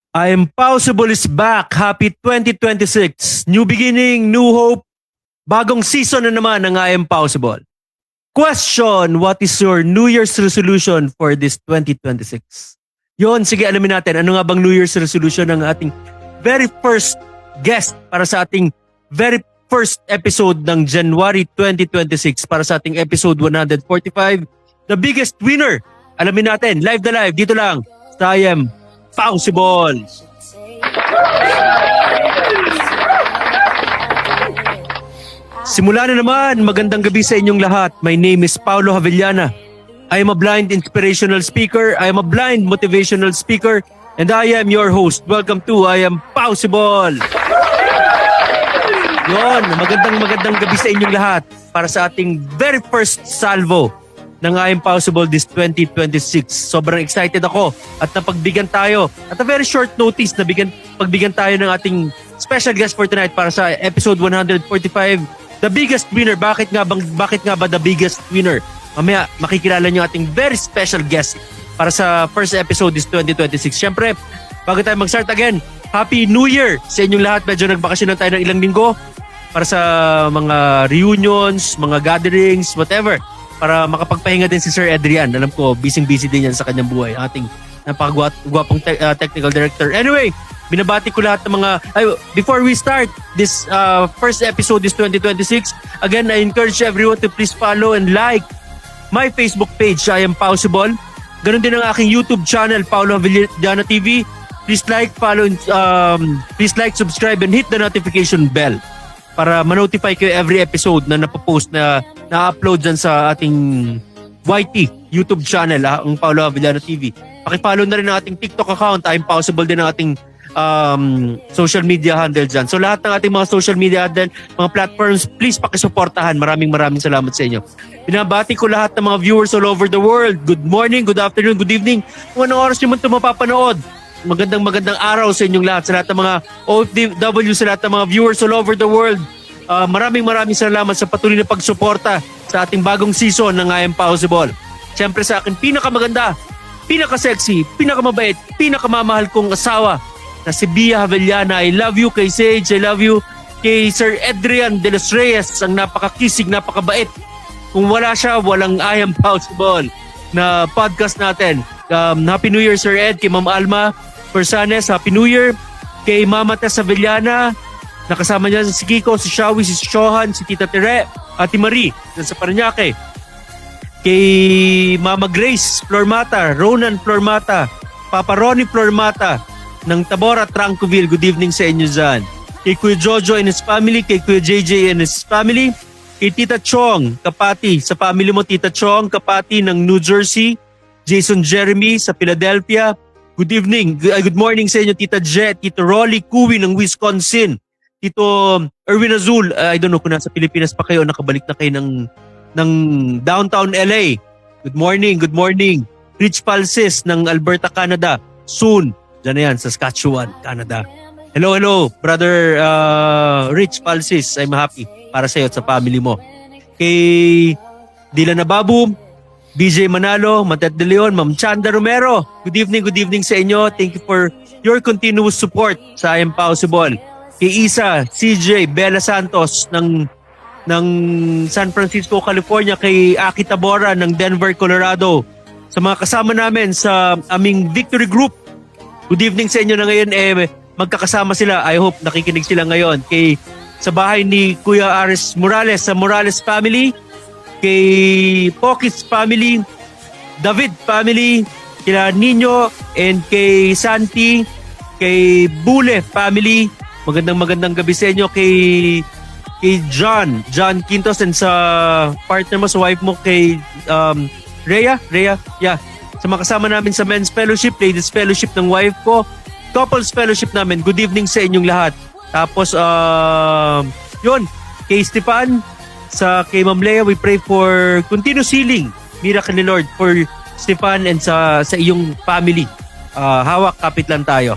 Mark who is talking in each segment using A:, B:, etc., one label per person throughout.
A: I am Possible is back. Happy 2026. New beginning, new hope. Bagong season na naman ng I am Possible. Question, what is your New Year's resolution for this 2026? Yon, sige alamin natin. Ano nga bang New Year's resolution ng ating very first guest para sa ating very first episode ng January 2026 para sa ating episode 145. The biggest winner. Alamin natin, live na live, dito lang sa I am Possible. Simula na naman, magandang gabi sa inyong lahat. My name is Paulo Javellana. I am a blind inspirational speaker. I am a blind motivational speaker. And I am your host. Welcome to I am Possible. Yon, magandang gabi sa inyong lahat para sa ating very first salvo ng I am Possible this 2026. Sobrang excited ako at napagbigyan tayo at a very short notice na pagbigyan tayo ng ating special guest for tonight para sa episode 145. The biggest winner. Bakit nga ba the biggest winner? Mamaya makikilala niyo ating very special guest para sa first episode this 2026. Syempre, bago tayo mag-start again, Happy New Year sa inyong lahat. Medyo nagbakasyon na tayo ng ilang linggo para sa mga reunions, mga gatherings, whatever. Para makapagpahinga din si Sir Adrian. Alam ko, busy-busy din yan sa kanyang buhay. Ating napakagwapong technical director. Anyway, binabati ko lahat ng mga... before we start this first episode this 2026, again, I encourage everyone to please follow and like my Facebook page, I am Possible. Ganon din ang aking YouTube channel, Paulo Javellana TV. Please like, follow, please like, subscribe, and hit the notification bell para ma-notify kayo every episode na napopost na na-upload dyan sa ating YT YouTube channel, ang Paulo Javellana TV. Paki-follow na rin ang ating TikTok account. I'm Possible din ang ating social media handle dyan. So lahat ng ating mga social media handle, mga platforms, please pakisuportahan. Maraming salamat sa inyo. Binabati ko lahat ng mga viewers all over the world. Good morning, good afternoon, good evening. Kung anong oras nyo man ito mapapanood. Magandang araw sa inyong lahat. Sa lahat ng mga OFW, sa lahat ng mga viewers all over the world. Maraming salamat sa patuloy na pagsuporta sa ating bagong season ng I am Possible. Siyempre sa akin, pinakamaganda, pinaka-sexy, pinakamabait, pinakamamahal kong asawa na si Bia Javellana. I love you kay Sage, I love you kay Sir Adrian de los Reyes, ang napakakisig, napakabait. Kung wala siya, walang I am Possible na podcast natin. Happy New Year Sir Ed, kay Ma'am Alma Persanes, Happy New Year. Kay Mama Tess Javellana, nakasama niya si Kiko, si Shawi, si Shohan, si Tita Tere, Ate Marie, dyan sa Parañaque. Kay Mama Grace Flormata, Ronan Flormata, Papa Ronnie Flormata, ng Tabora, Trancoville. Good evening sa inyo dyan. Kay Kuya Jojo and his family, kay Kuya JJ and his family, kay Tita Chong, kapati, sa family mo Tita Chong, kapati ng New Jersey, Jason Jeremy sa Philadelphia. Good evening, good morning sa inyo Tita Jet, Tito Rolly Cuwi ng Wisconsin, Tito Erwin Azul, I don't know kung nasa Pilipinas pa kayo, nakabalik na kayo ng downtown LA. Good morning. Rich Palsis ng Alberta, Canada. Soon, dyan na yan, Saskatchewan, Canada. Hello, brother Rich Palsis. I'm happy para sa iyo at sa family mo. Kay Dylan Nababu, BJ Manalo, Matet De Leon, Ma'am Chanda Romero. Good evening sa inyo. Thank you for your continuous support sa I am Possible. Kay Isa, CJ, Bella Santos ng San Francisco, California. Kay Aki Tabora ng Denver, Colorado. Sa mga kasama namin sa aming Victory Group. Good evening sa inyo na ngayon. Magkakasama sila. I hope nakikinig sila ngayon. Sa bahay ni Kuya Aris Morales, sa Morales family. Kay Pokis family. David family. Kila Nino and kay Santi. Kay Bule family. Magandang gabi sa inyo. Kay John Quintos and sa partner mo, sa wife mo, kay Rhea, yeah. Sa mga kasama namin sa Men's Fellowship, Ladies Fellowship ng wife ko, Couples Fellowship namin, good evening sa inyong lahat. Tapos, yun, kay Stefan, kay Ma'am Lea, we pray for continuous healing, miracle ni Lord, for Stefan and sa iyong family. Hawak, kapit lang tayo.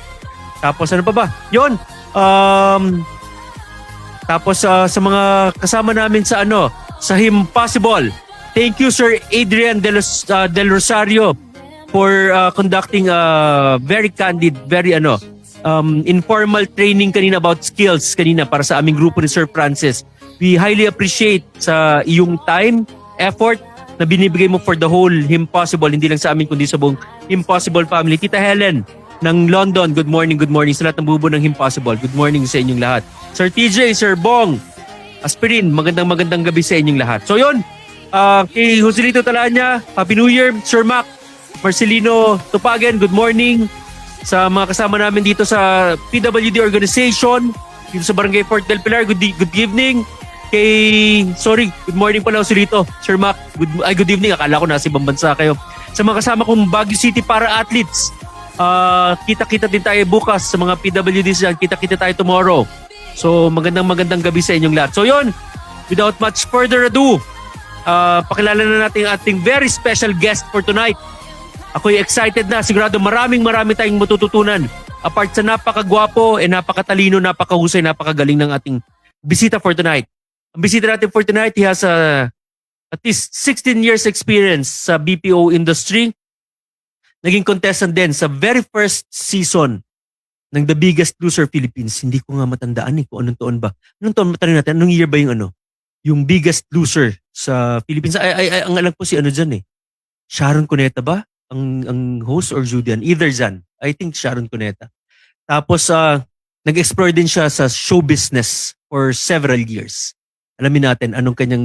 A: Tapos, ano pa ba? Yun, tapos sa mga kasama namin sa Him Possible. Thank you Sir Adrian Del Rosario for conducting a very candid, very informal training kanina about skills kanina para sa aming grupo ni Sir Francis. We highly appreciate sa iyong time, effort na binibigay mo for the whole Impossible, hindi lang sa amin kundi sa buong Impossible family. Tita Helen ng London, good morning sa lahat ng bubo ng Impossible. Good morning sa inyong lahat. Sir TJ, Sir Bong, Aspirin, magandang gabi sa inyong lahat. So yun, kay Joselito Talanya, Happy New Year. Sir Mac, Marcelino Tupagen, good morning. Sa mga kasama namin dito sa PWD organization, dito sa Barangay Fort del Pilar, good evening. Good morning pala Joselito. Sir Mac, good evening. Akala ko nasa ibang bansa kayo. Sa mga kasama kong Baguio City para athletes, kita-kita din tayo bukas sa mga PWDs dyan. Kita-kita tayo tomorrow. So magandang gabi sa inyong lahat. So yun, without much further ado, pakilala na natin ang ating very special guest for tonight. Ako'y excited na. Sigurado marami tayong matututunan. Apart sa napakagwapo, napakatalino, napakahusay, napakagaling ng ating bisita for tonight. Ang bisita natin for tonight, he has at least 16 years experience sa BPO industry. Naging contestant din sa very first season ng The Biggest Loser Philippines. Hindi ko nga matandaan kung anong taon ba. Anong taon matanong natin? Anong year ba yung Biggest Loser sa Philippines? Ang alam ko si dyan Sharon Cuneta ba? Ang host or Julian? Either dyan. I think Sharon Cuneta. Tapos nag-explore din siya sa show business for several years. Alamin natin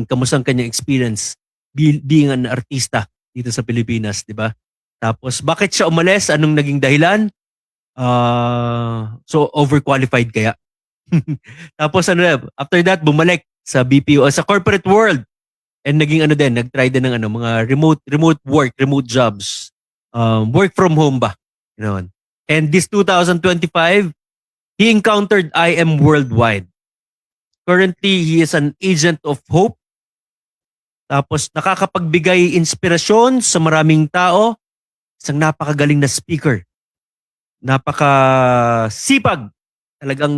A: kamusta ang kanyang experience being an artista dito sa Pilipinas, di ba? Tapos bakit siya umalis? Anong naging dahilan? So overqualified kaya. Tapos after that bumalik sa BPO sa corporate world and naging nag-try din ng mga remote work, remote jobs. Work from home ba? And this 2025 he encountered I Am Worldwide. Currently he is an agent of hope. Tapos nakakapagbigay inspirasyon sa maraming tao. Isang napakagaling na speaker. Napakasipag. Talagang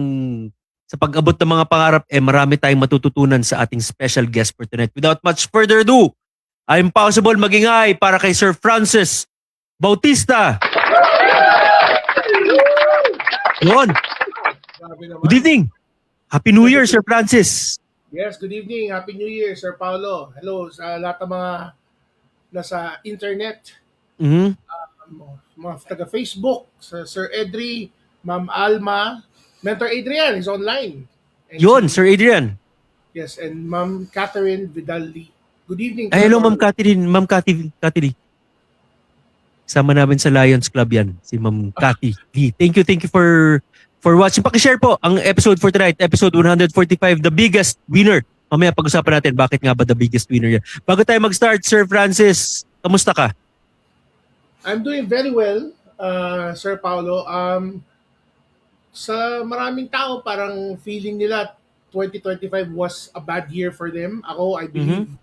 A: sa pag-abot ng mga pangarap, marami tayong matututunan sa ating special guest for tonight. Without much further ado, I'm possible magingay para kay Sir Francis Bautista. Yun. Good evening. Happy New Year, Sir Francis.
B: Yes, good evening. Happy New Year, Sir Paolo. Hello sa lahat ng mga nasa internet.
A: Mm-hmm.
B: Mga taga-Facebook, Sir Edri, Ma'am Alma, Mentor Adrian is online.
A: And Sir Adrian.
B: Yes, and Ma'am Catherine Vidalli. Good evening.
A: Hello, Ma'am Catherine. Ma'am Catherine. Sama namin sa Lions Club yan, si Ma'am Cathy Lee. Thank you for watching. Paki-share po ang episode for tonight, episode 145, The Biggest Winner. Mamaya pag-usapan natin bakit nga ba the biggest winner yan. Bago tayo mag-start, Sir Francis, kamusta ka?
B: I'm doing very well, Sir Paolo. Sa maraming tao, parang feeling nila 2025 was a bad year for them. Ako, I believe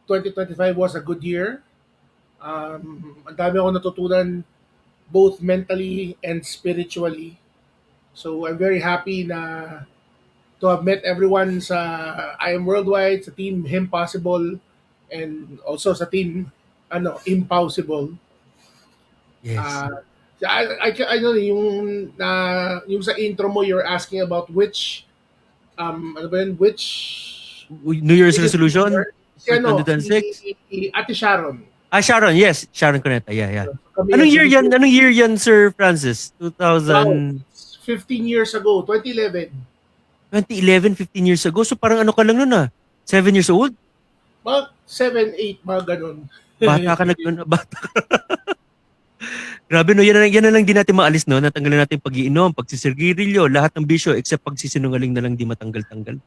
B: 2025 was a good year. Ang dami ako natutunan both mentally and spiritually. So I'm very happy to have met everyone sa I Am Worldwide, sa Team Impossible, and also sa Team Impossible.
A: Yes.
B: I know yung sa intro mo, you're asking about which
A: New Year's resolution?
B: Si Ate Sharon.
A: Sharon, yes. Sharon Cuneta, yeah. Anong year yan, Sir Francis?
B: 15 years ago, 2011.
A: 2011, 15 years ago. So parang ka lang nun 7 years old?
B: Mga 7, 8, mga ganun.
A: Bata ka bata ka. Grabe yan na lang di natin maalis natanggalan natin pag-iinom, pagsisirgirilyo, lahat ng bisyo except pagsisinungaling na lang di matanggal-tanggal.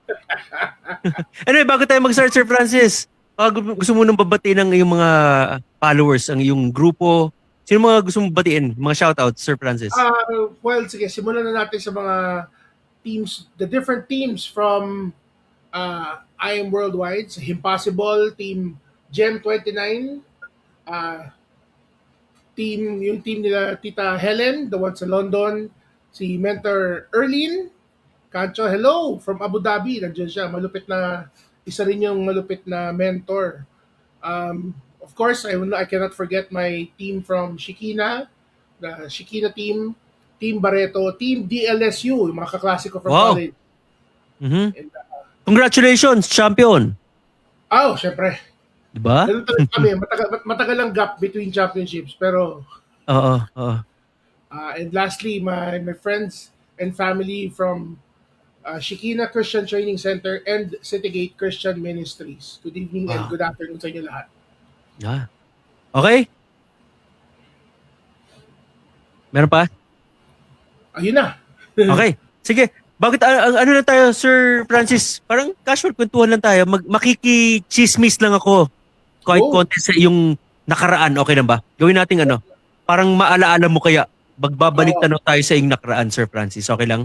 A: Anyway, bago tayo mag-start, Sir Francis, gusto mo nang babatiin ng iyong mga followers, ang iyong grupo. Sino mga gusto mong batiin? Mga shoutouts, Sir Francis?
B: Well, sige, simulan na natin sa mga teams, the different teams from I Am Worldwide, sa Impossible, Team Gem 29, yung team nila Tita Helen, the one sa London, si Mentor Erlene Cancho, hello, from Abu Dhabi, nandiyan siya, isa rin yung malupit na mentor. Of course, I cannot forget my team from Shikina, the Shikina team, Team Barreto, Team DLSU, yung mga kaklase ko from
A: Wow.
B: college.
A: Mhm.
B: And,
A: Congratulations, champion.
B: syempre.
A: Diba?
B: Ganun talaga kami. Matagal ang gap between championships. Pero,
A: Oo, oo.
B: and lastly, my friends and family from Shikina Christian Training Center and Citygate Christian Ministries. Good evening and
A: Wow.
B: good afternoon sa inyo lahat.
A: Yeah. Okay? Meron pa?
B: Ayun na.
A: Okay. Sige. Bakit ano na tayo, Sir Francis? Parang casual kwentuhan lang tayo. Makiki-chismis lang ako. Kahit
B: Oh.
A: konti sa iyong nakaraan. Okay na ba? Gawin natin ano. Parang maalaala mo kaya. Magbabalik
B: Oo.
A: tanaw tayo sa iyong nakaraan, Sir Francis. Okay lang?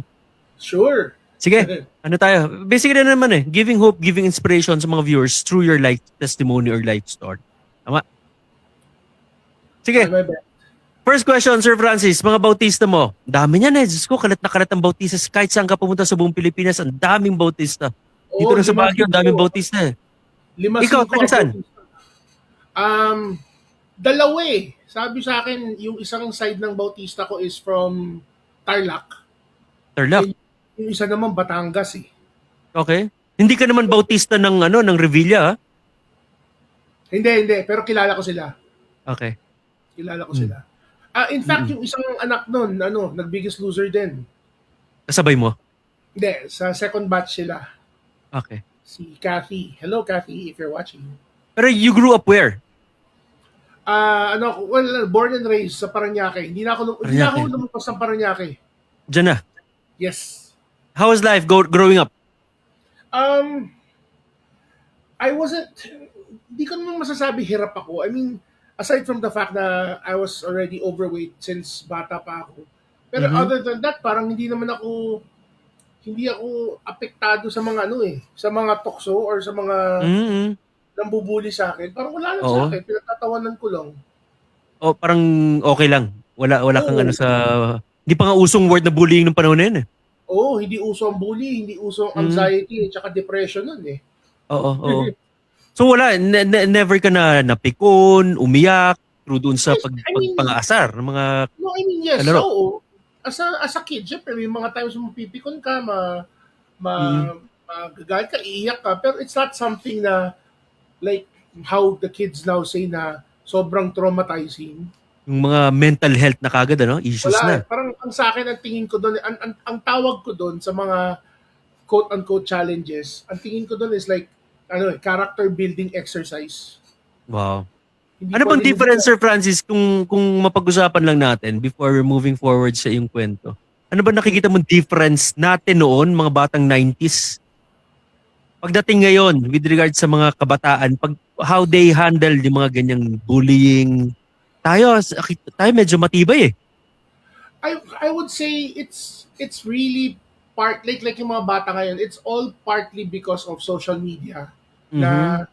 B: Sure.
A: Sige. Ano tayo? Basically na naman giving hope, giving inspiration sa mga viewers through your life testimony or life story. Tama? Sige.
B: My bad.
A: First question, Sir Francis, mga bautista mo. Dami niyan Diyos ko, kalat na kalat ang bautista. Kahit saan ka pumunta sa buong Pilipinas, ang daming bautista. Dito na sa Baguio, ang daming bautista. Ikaw, taga saan?
B: Dalawa eh. Sabi sa akin, yung isang side ng bautista ko is from Tarlac.
A: Tarlac.
B: Yung isa naman Batangas eh.
A: Okay. Hindi ka naman bautista ng ng Revilla, ha?
B: Hindi. Pero kilala ko sila.
A: Okay.
B: Kilala ko sila. In fact, yung isang anak nun, nag-Biggest Loser din.
A: Kasabay mo?
B: Hindi, sa second batch sila.
A: Okay.
B: Si Kathy. Hello, Kathy, if you're watching.
A: Pero you grew up where?
B: Born and raised sa Parañaque. Hindi na ako lumabas ng Parañaque.
A: Diyan na.
B: Yes.
A: How was life growing up?
B: Hindi ko naman masasabi hirap ako. I mean, aside from the fact na I was already overweight since bata pa ako. Pero other than that, parang hindi ako apektado sa mga sa mga tukso or sa mga nambubuli sa akin. Parang wala lang sa akin, pinagtatawanan ko lang.
A: Oh, parang okay lang. Wala kang
B: Oo.
A: Hindi pa nga usong word na bullying ng panahon na yun eh.
B: Oo, hindi uso ang bully, hindi uso ang anxiety, at saka depression nun eh.
A: Oo. So wala, never ka na napikon, umiyak, through doon sa
B: Yes, I mean-
A: pag-aasar ng mga
B: No, I mean, yes,
A: kalaro.
B: oo. As a kid, syempre, may mga times mapipikon ka, magagalit ka, iiyak ka, pero it's not something na, like, how the kids now say na sobrang traumatizing.
A: Yung mga mental health na kagad, issues
B: Wala.
A: na.
B: Parang ang sa akin, ang tingin ko doon, ang tawag ko doon sa mga quote-unquote challenges, ang tingin ko doon is like, character building exercise.
A: Wow.
B: Hindi
A: Ano
B: ko
A: bang
B: alam-
A: difference, Sir Francis, kung mapag-usapan lang natin before moving forward sa iyong kwento? Ano ba nakikita mong difference natin noon, mga batang 90s? Pagdating ngayon, with regard sa mga kabataan, how they handle yung mga ganyang bullying, tayo medyo matibay eh.
B: I would say it's really like yung mga bata ngayon, it's all partly because of social media na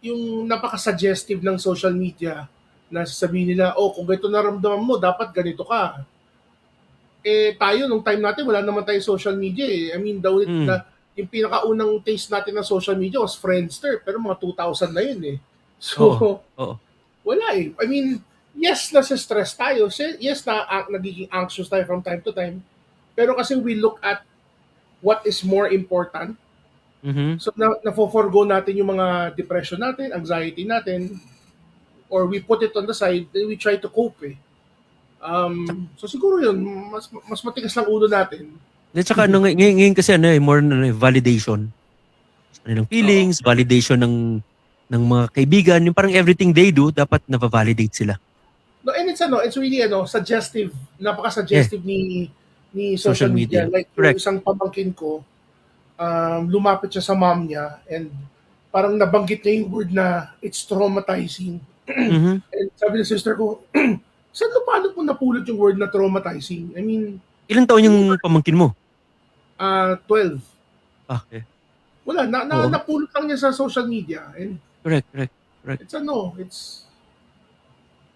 B: yung napaka-suggestive ng social media na sasabihin nila, kung ganito naramdaman mo, dapat ganito ka. Tayo, nung time natin, wala naman tayong social media eh. I mean, yung pinakaunang taste natin ng social media was Friendster, pero mga 2000 na yun eh. So,
A: Oo.
B: wala eh. I mean, yes, nasa-stress tayo. Yes, nagiging anxious tayo from time to time. Pero kasi we look at what is more important. So, na-forgo natin yung mga depression natin, anxiety natin, or we put it on the side, then we try to cope eh. So, siguro yun, mas matigas lang ulo natin.
A: At saka ngayon kasi more validation. Ng feelings, validation ng mga kaibigan, yung parang everything they do, dapat na-validate sila.
B: No, and it's really suggestive, napaka-suggestive ni social media. Like yung isang pamangkin ko, lumapit siya sa mom niya and parang nabanggit niya yung word na it's traumatizing. And sabi ng sister ko, paano po napulot yung word na traumatizing? I mean,
A: ilang taon yung pamangkin mo?
B: 12.
A: Okay.
B: Wala, napulot lang niya sa social media. And
A: Correct.
B: it's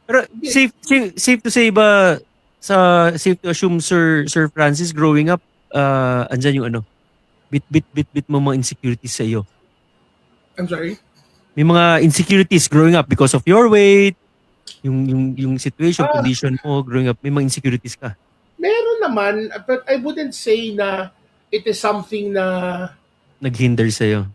A: Pero safe to say ba, safe to assume Sir Francis, growing up, andyan yung bit mo mga insecurities sa iyo.
B: I'm sorry?
A: May mga insecurities growing up because of your weight, Yung situation,
B: Ah,
A: condition mo growing up, may mga insecurities ka.
B: meron naman, but I wouldn't say na it is something na
A: Naghinder sa'yo.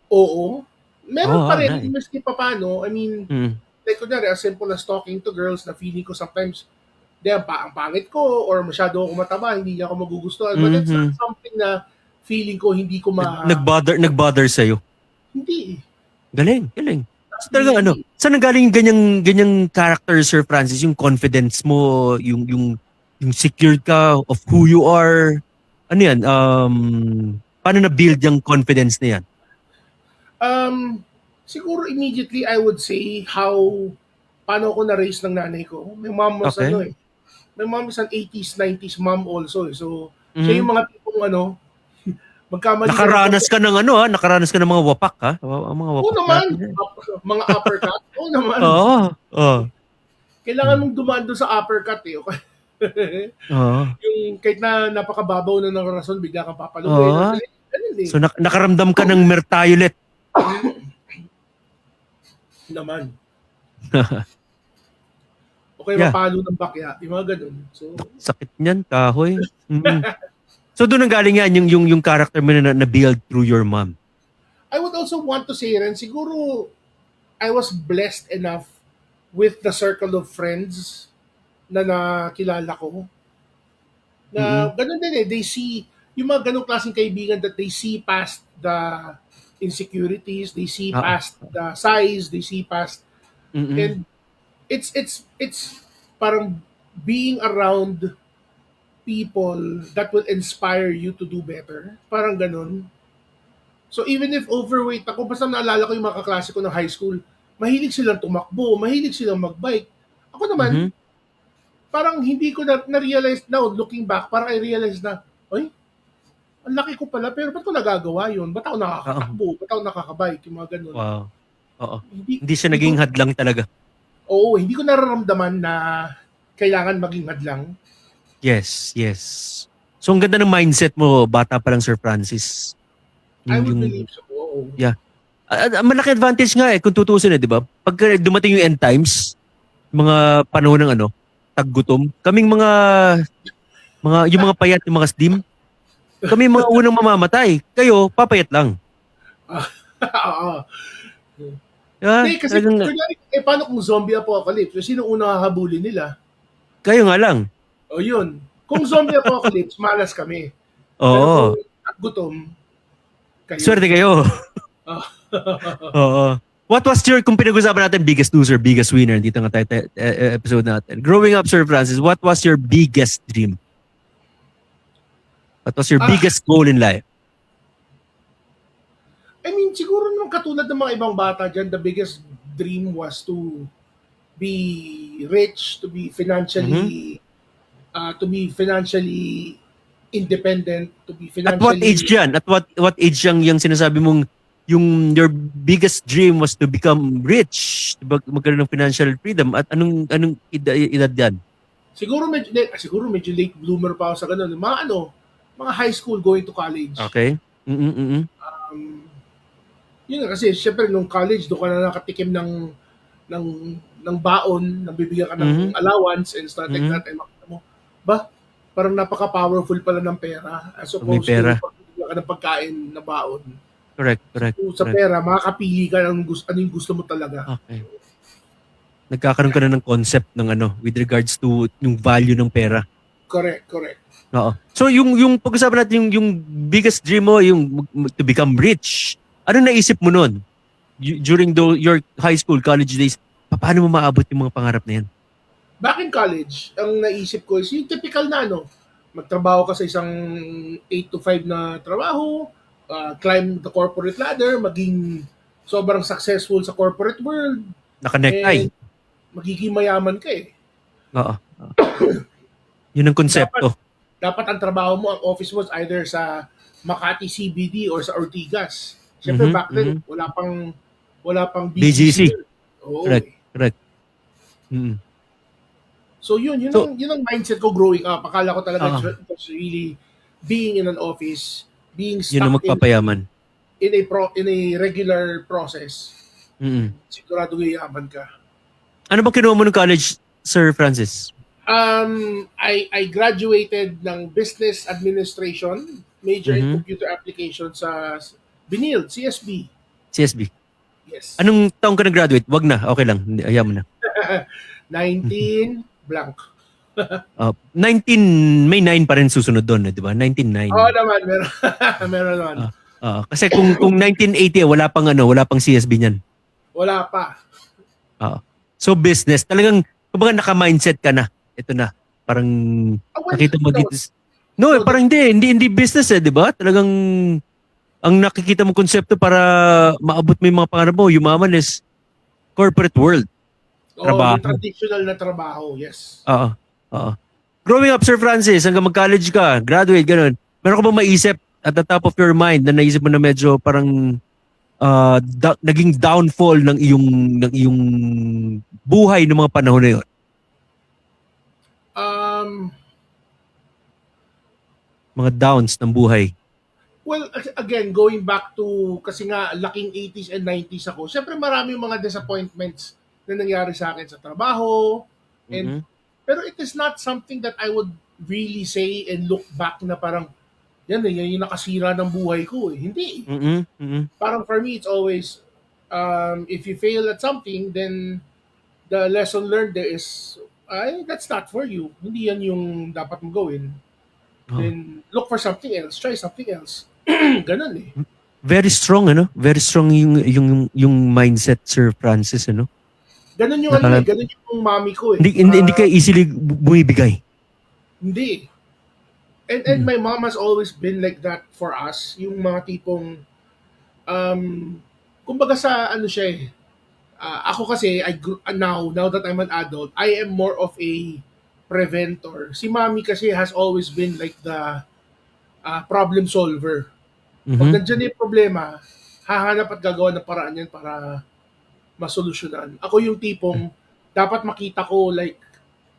B: oo. Meron pa rin,
A: Nice.
B: maski pa paano. I mean,
A: Mm.
B: like kunyari, as simple as talking to girls na feeling ko sometimes, di, ang pangit ko or masyado ako mataba, hindi niya ako magugustuhan. But it's not
A: Mhm.
B: something na feeling ko hindi ko
A: Nag-bother sa'yo.
B: hindi.
A: Galing. So
B: Hindi,
A: talagang ano,
B: hindi.
A: saan nanggaling yung ganyang character, Sir Francis? Yung confidence mo, yung secured ka of who you are. Ano yan? Paano na-build yung confidence na yan?
B: Siguro immediately I would say paano ako na-raise ng nanay ko. My mom was
A: Okay.
B: my mom is an 80s, 90s mom also. So, siya yung
A: Mhm.
B: mga tipong magkamali ka ng
A: Nakaranas ka ng nakaranas ka ng mga wapak ha? Ang mga
B: Oo
A: wapak
B: naman,
A: natin.
B: mga uppercut. Oo naman.
A: Oo. Oo.
B: Kailangan mong dumaan doon sa uppercut eh. Okay?
A: Oo.
B: Yung kahit na napakababaw na ng rason, bigla kang papaluin.
A: Oo.
B: Ganun eh.
A: So nakaramdam ka ng mertiolet.
B: Naman. Okay,
A: Yeah.
B: mapalo ng bakya. Yung mga ganun. So,
A: Sakit niyan, kahoy. Mm. So doon ang galing yan, yung character mo na build through your mom.
B: I would also want to say rin, siguro I was blessed enough with the circle of friends na nakilala ko na
A: Mm.
B: ganun din eh. They see, yung mga ganung klaseng kaibigan that they see past the insecurities, they see
A: Oo.
B: past the size, they see past,
A: Mm.
B: and it's parang being around people that will inspire you to do better. Parang ganun. So even if overweight ako, basta naalala ko yung mga kaklase ko ng high school, mahilig silang tumakbo, mahilig silang magbike. Ako naman,
A: Mhm.
B: parang hindi ko na-realize now, looking back, parang I realize na, ay, ang laki ko pala, pero ba't ko nagagawa yun? Ba't ako
A: Oo.
B: nakakatakbo? Ba't ako nakakabike? Yung mga ganun.
A: Wow. Oo.
B: Hindi,
A: Hindi siya
B: hindi ko,
A: naging hadlang talaga.
B: oo, hindi ko nararamdaman na kailangan maging hadlang.
A: Yes. So ang ganda ng mindset mo, bata pa lang, Sir Francis.
B: I
A: Yung,
B: would
A: yung
B: believe so. Oo.
A: yeah. Malaki advantage nga kung tutusin di ba? Pag dumating yung end times, mga panahon ng taggutom, kaming yung mga payat, yung mga slim, kami yung mga unang mamamatay. Kayo, papayat lang.
B: Oo.
A: Yeah,
B: Hindi, kasi
A: talagang,
B: kunyari, paano kung zombie apocalypse? So, sino unang hahabulin nila?
A: kayo nga lang.
B: O yun. Kung zombie apocalypse, malas kami. Pero
A: Oo.
B: kung gutom, kayo.
A: Swerte kayo.
B: Ah.
A: Oo. What was kung pinag-usapan natin, biggest loser, biggest winner, dito nga tayo episode natin. Growing up, Sir Francis, what was your biggest dream? What was your
B: Ah.
A: biggest goal in life?
B: I mean, siguro nung katulad ng mga ibang bata dyan, the biggest dream was to be rich, to be financially independent, to be
A: At what age
B: financially,
A: yan? At what age yung sinasabi mong yung your biggest dream was to become rich, magkaroon ng financial freedom, at anong edad yan?
B: siguro medyo late bloomer pa ako sa ganun. Mga high school going to college.
A: Okay? Mm.
B: Um, yun nga, kasi syempre nung college doon ka na nakatikim ng ng baon, nabibigyan ka ng allowance and stuff like that, and makita mo, ba, parang napaka-powerful pala ng pera as
A: Pag may
B: opposed
A: pera.
B: to pagbibigyan ka ng pagkain na baon.
A: Correct.
B: So, sa pera, makakapili ka ng ano yung gusto mo talaga.
A: Okay. Nagkakaroon ka na ng concept ng with regards to yung value ng pera.
B: Correct.
A: Oo. So yung pag-usapan natin yung biggest dream mo, yung to become rich. Ano naisip mo noon? During your high school, college days, paano mo maabot yung mga pangarap na yan?
B: Back in college, ang naisip ko is yung typical na magtrabaho ka sa isang 8 to 5 na trabaho, climb the corporate ladder, maging sobrang successful sa corporate world,
A: Naka-necktie.
B: and magiging mayaman ka eh.
A: Oo. Yun ang konsepto.
B: Dapat ang trabaho mo, ang office mo is either sa Makati CBD or sa Ortigas. Siyempre back then, wala pang
A: BGC.
B: Oo.
A: Correct. Mm.
B: So yun ang mindset ko growing up. Akala ko talaga it was really being in an office, being
A: Yun ang
B: stuck
A: magpapayaman.
B: in a regular process.
A: Mm.
B: Sigurado yayaman ka.
A: Ano ba kinuha mo ng college, Sir Francis?
B: I graduated ng Business Administration, major in
A: Mhm.
B: computer application sa BNIL, CSB.
A: CSB.
B: Yes.
A: Anong taong ka nag-graduate? Wag na, okay lang. Ayaw mo na.
B: 19 blank.
A: 19, may 9 pa rin susunod doon, di ba? 19-9.
B: Oo naman, meron, meron naman.
A: Kasi kung 1980, wala pang CSB niyan.
B: Wala pa.
A: So business, talagang kumbaga naka-mindset ka na. Ito na. Parang
B: Well,
A: nakita mo
B: no,
A: dito. No,
B: no,
A: parang hindi business di ba? Talagang ang nakikita mo konsepto para maabot mo yung mga pangarap mo, yumaman is corporate world.
B: yung
A: Trabaho.
B: traditional na trabaho, yes.
A: Oo. Oo. Growing up, Sir Francis, hanggang mag-college ka, graduate, ganun. Meron ka ba maisip at the top of your mind na naisip mo na medyo parang naging downfall ng iyong buhay ng mga panahon na yun?
B: Um,
A: Mga downs ng buhay.
B: well, again, going back to, kasi nga, laking 80s and 90s ako, syempre marami yung mga disappointments na nangyari sa akin sa trabaho, and
A: Mhm.
B: pero it is not something that I would really say and look back na parang, yan yung nakasira ng buhay ko. Hindi.
A: Mhm. Mhm.
B: Parang for me, it's always, if you fail at something, then the lesson learned there is, ay, that's not for you. Hindi yan yung dapat mong gawin.
A: Oh.
B: Then look for something else, try something else. Ganun eh.
A: Very strong, ano? Very strong yung mindset, Sir Francis, ano?
B: Ganun yung ganun yung mami ko eh.
A: Hindi ka easily bumibigay.
B: Hindi. And my mom has always been like that for us. Yung mga tipong, kumbaga sa ano siya eh, ako kasi, now that I'm an adult, I am more of a preventor. Si Mami kasi has always been like the problem solver. Pag
A: Mhm.
B: nandiyan yung problema, hahanap at gagawa ng paraan yan para masolusyonan. Ako yung tipong dapat makita ko like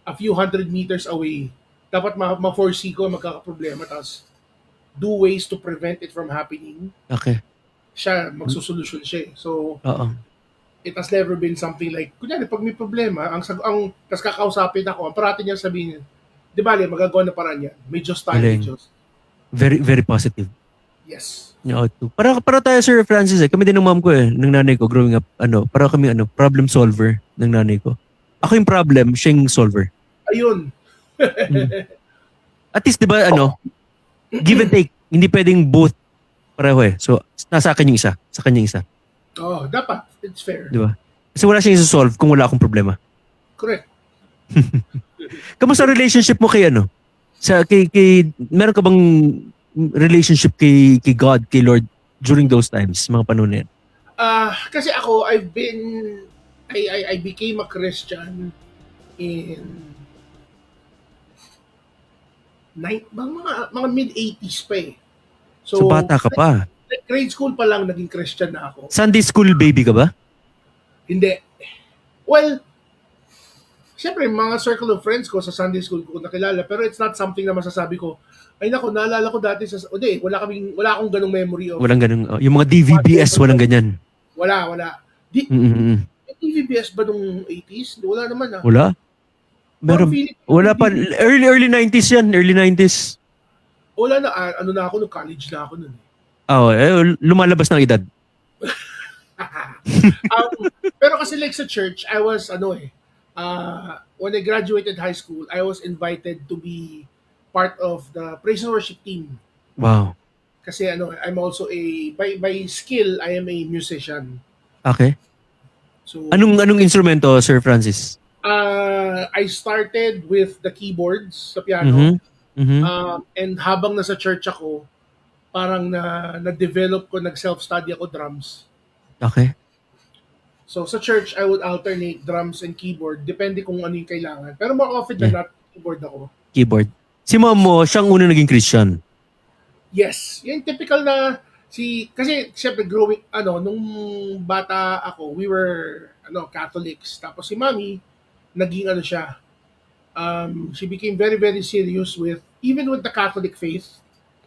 B: a few hundred meters away. Dapat ma-foresee ko magkakaproblema tapos do ways to prevent it from happening.
A: Okay.
B: Siya, magsusolusyon siya eh. So,
A: Oo.
B: it has never been something like, kunyari, pag may problema, tas kakausapin ako, ang parati niya sabihin, di ba, magagawa na paraan yan. May Diyos tayo, may
A: Galing.
B: Diyos.
A: Very, very positive.
B: Yes.
A: Para tayo, Sir Francis, kami din ng mom ko ng nanay ko growing up, para kami problem solver ng nanay ko. Ako yung problem, siya yung solver.
B: Ayun.
A: At least, di ba, give and take, hindi pwedeng both pareho eh. So, nasa akin yung isa, sa kanya yung isa.
B: Oh, dapat. It's fair.
A: Di ba? Kasi wala siyang isa-solve kung wala akong problema.
B: Correct.
A: Kamusta relationship mo kay meron ka bang relationship kay God, kay Lord during those times, mga panahon na yan?
B: Kasi ako, I became a Christian in mga mid-80s pa eh.
A: So bata ka pa.
B: Like grade school pa lang naging Christian na ako.
A: Sunday school baby ka ba?
B: Hindi. Well, siyempre, mga circle of friends ko sa Sunday school ko nakilala, pero it's not something na masasabi ko, ay nako, naalala ko dati wala akong ganung memory of.
A: Walang ganung, yung mga DVBS, walang ganyan.
B: Wala.
A: Mm-mm.
B: May DVBS ba nung 80s? Wala naman ah.
A: Wala? Meron, wala pa. Early 90s yan, early 90s.
B: Wala na, na ako, nung college na ako nun.
A: Lumalabas ng edad.
B: Pero kasi like sa church, I was, when I graduated high school, I was invited to be part of the praise and worship team.
A: Wow.
B: Kasi I'm also by skill, I am a musician.
A: Okay.
B: So,
A: Anong instrumento, Sir Francis?
B: I started with the keyboards sa piano.
A: Mhm.
B: And habang nasa church ako, parang na-develop ko, nag-self-study ako drums.
A: Okay.
B: So sa church, I would alternate drums and keyboard, depende kung ano yung kailangan. Pero more often than not, keyboard ako.
A: Keyboard. Si mom mo, siyang una naging Christian.
B: Yes. Yung typical na, kasi syempre nung bata ako, we were, Catholics. Tapos si mommy, naging siya, she became very, very serious even with the Catholic faith.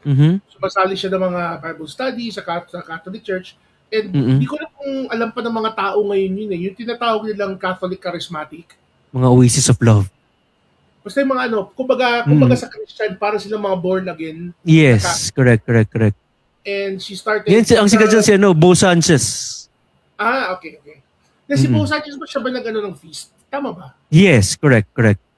A: Mhm.
B: Sumasali siya ng mga Bible study sa Catholic Church. And
A: Mhm.
B: hindi ko na kung alam pa ng mga tao ngayon yun eh. Yung tinatawag nilang Catholic Charismatic.
A: Mga Oasis of Love.
B: Basta yung mga kumbaga sa Christian, para silang mga born again.
A: Yes, correct.
B: And she started...
A: Yan, ang sikat dyan si Bo Sanchez.
B: Okay. Na si Bo Sanchez ba siya ba ng feast? Tama ba?
A: Yes, correct.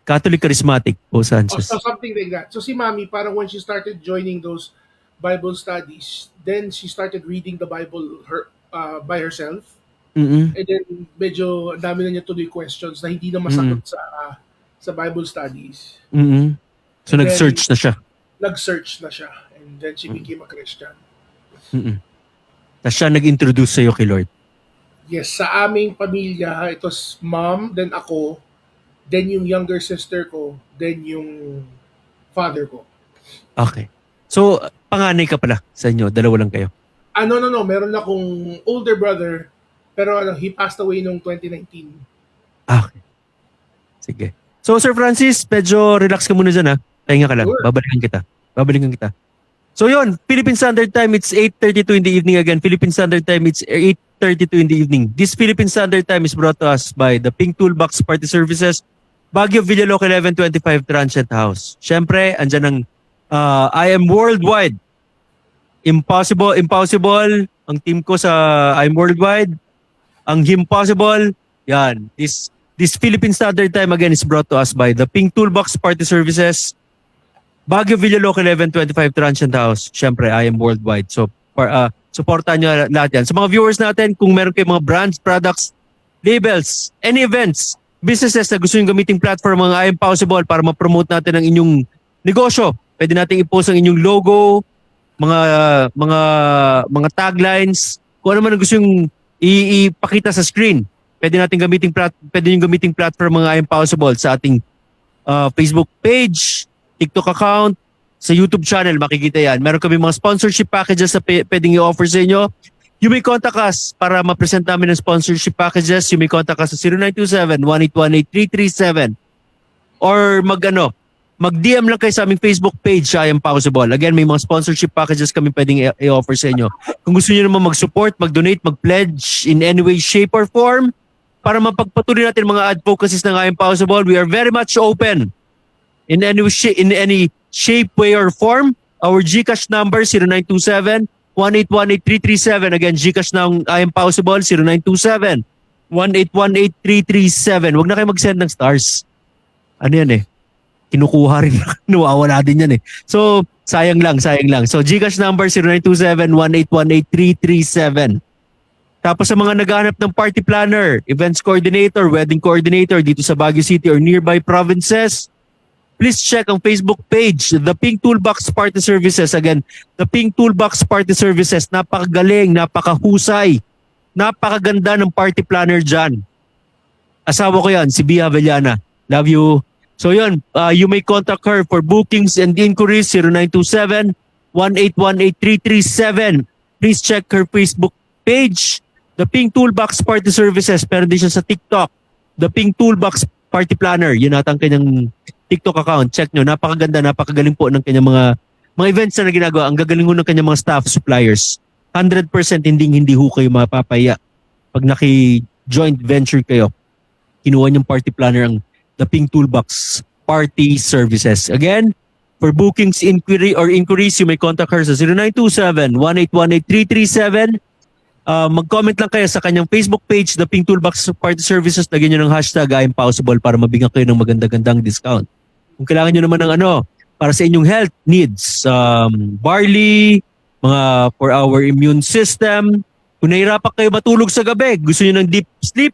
A: Catholic Charismatic, Bo Sanchez.
B: So something like that. So si Mami, parang when she started joining those Bible studies, then she started reading the Bible by herself.
A: Mm-mm.
B: And then medyo dami na niya tuloy questions na hindi na masagot sa Bible studies.
A: Mm-mm. So
B: And
A: nag-search na siya.
B: Nag-search na siya. And then she became a Christian.
A: Mm-mm. Tapos siya nag-introduce sa'yo kay Lord.
B: Yes, sa aming pamilya, it was mom, then ako, then yung younger sister ko, then yung father ko.
A: Okay. So, panganay ka pala sa inyo. Dalawa lang kayo.
B: No. Meron akong older brother, pero he passed away noong 2019.
A: Okay. Sige. So, Sir Francis, medyo relax ka muna dyan ha. Pahinga ka lang.
B: Sure.
A: Babalikan kita. So yun, Philippine Standard Time, it's 8:32 in the evening again. Philippine Standard Time, it's 8:32 in the evening. This Philippine Standard Time is brought to us by the Pink Toolbox Party Services, Baguio Villaloc 1125 Transient House. Siyempre, andyan ang I Am Worldwide. Impossible. Ang team ko sa I Am Worldwide. Ang Impossible. Yan. This Philippine Standard Time again is brought to us by the Pink Toolbox Party Services, Baguio Villaloc 1125 Transient House. Siyempre, I Am Worldwide. So, supportan nyo lahat yan. Sa mga viewers natin, kung meron kayong mga brands, products, labels, any events, businesses na gusto nyo gamiting platform mga I Am Possible para ma-promote natin ang inyong negosyo. Pwede natin i-post ang inyong logo, mga taglines, kung ano man ang gusto nyo ipakita sa screen. Pwede nyo gamiting platform mga I Am Possible sa ating Facebook page, TikTok account, sa YouTube channel, makikita yan. Meron kami mga sponsorship packages na pwedeng i-offer sa inyo. You may contact us para ma-present namin ng sponsorship packages. You may contact us sa 0927-1818337 or mag-DM lang kayo sa aming Facebook page, I Am Possible. Again, may mga sponsorship packages kami pwedeng i-offer sa inyo. Kung gusto niyo naman mag-support, mag-donate, mag-pledge in any way, shape, or form para mapagpatuloy natin mga advocacies ng I Am Possible, we are very much open in any shape, way, or form. Our GCash number, 0927-1818337. Again, GCash ng I Am Possible, 0927-1818337. Huwag na kayo mag-send ng stars. Ano yan kinukuha rin. Nawawala din yan So, sayang lang. So, GCash number, 0927-1818337. Tapos sa mga naghahanap ng party planner, events coordinator, wedding coordinator dito sa Baguio City or nearby provinces, please check ang Facebook page, The Pink Toolbox Party Services. Again, The Pink Toolbox Party Services. Napakagaling, napakahusay, napakaganda ng party planner dyan. Asawa ko yan, si Bia Avellana. Love you. So yun, you may contact her for bookings and inquiries, 0927-1818337. Please check her Facebook page, The Pink Toolbox Party Services. Meron din siya sa TikTok, The Pink Toolbox Party Planner. Yun ata ang kanyang TikTok account. Check nyo. Napakaganda, napakagaling po ng kanyang mga events na ginagawa. Ang gagaling ho ng kanyang mga staff, suppliers. 100% hindi ho kayo mapapaya. Pag naki-joint venture kayo, kinuha niyong party planner ang The Pink Toolbox Party Services. Again, for bookings, inquiries, you may contact her sa 0927-1818337. Mag-comment lang kayo sa kanyang Facebook page, The Pink Toolbox Party Services. Lagyan nyo ng hashtag I Am Possible para mabigyan kayo ng maganda-gandang discount. Kung kailangan nyo naman ng para sa inyong health needs, barley, mga for our immune system. Kung nahihirapan kayo matulog sa gabi, gusto nyo ng deep sleep,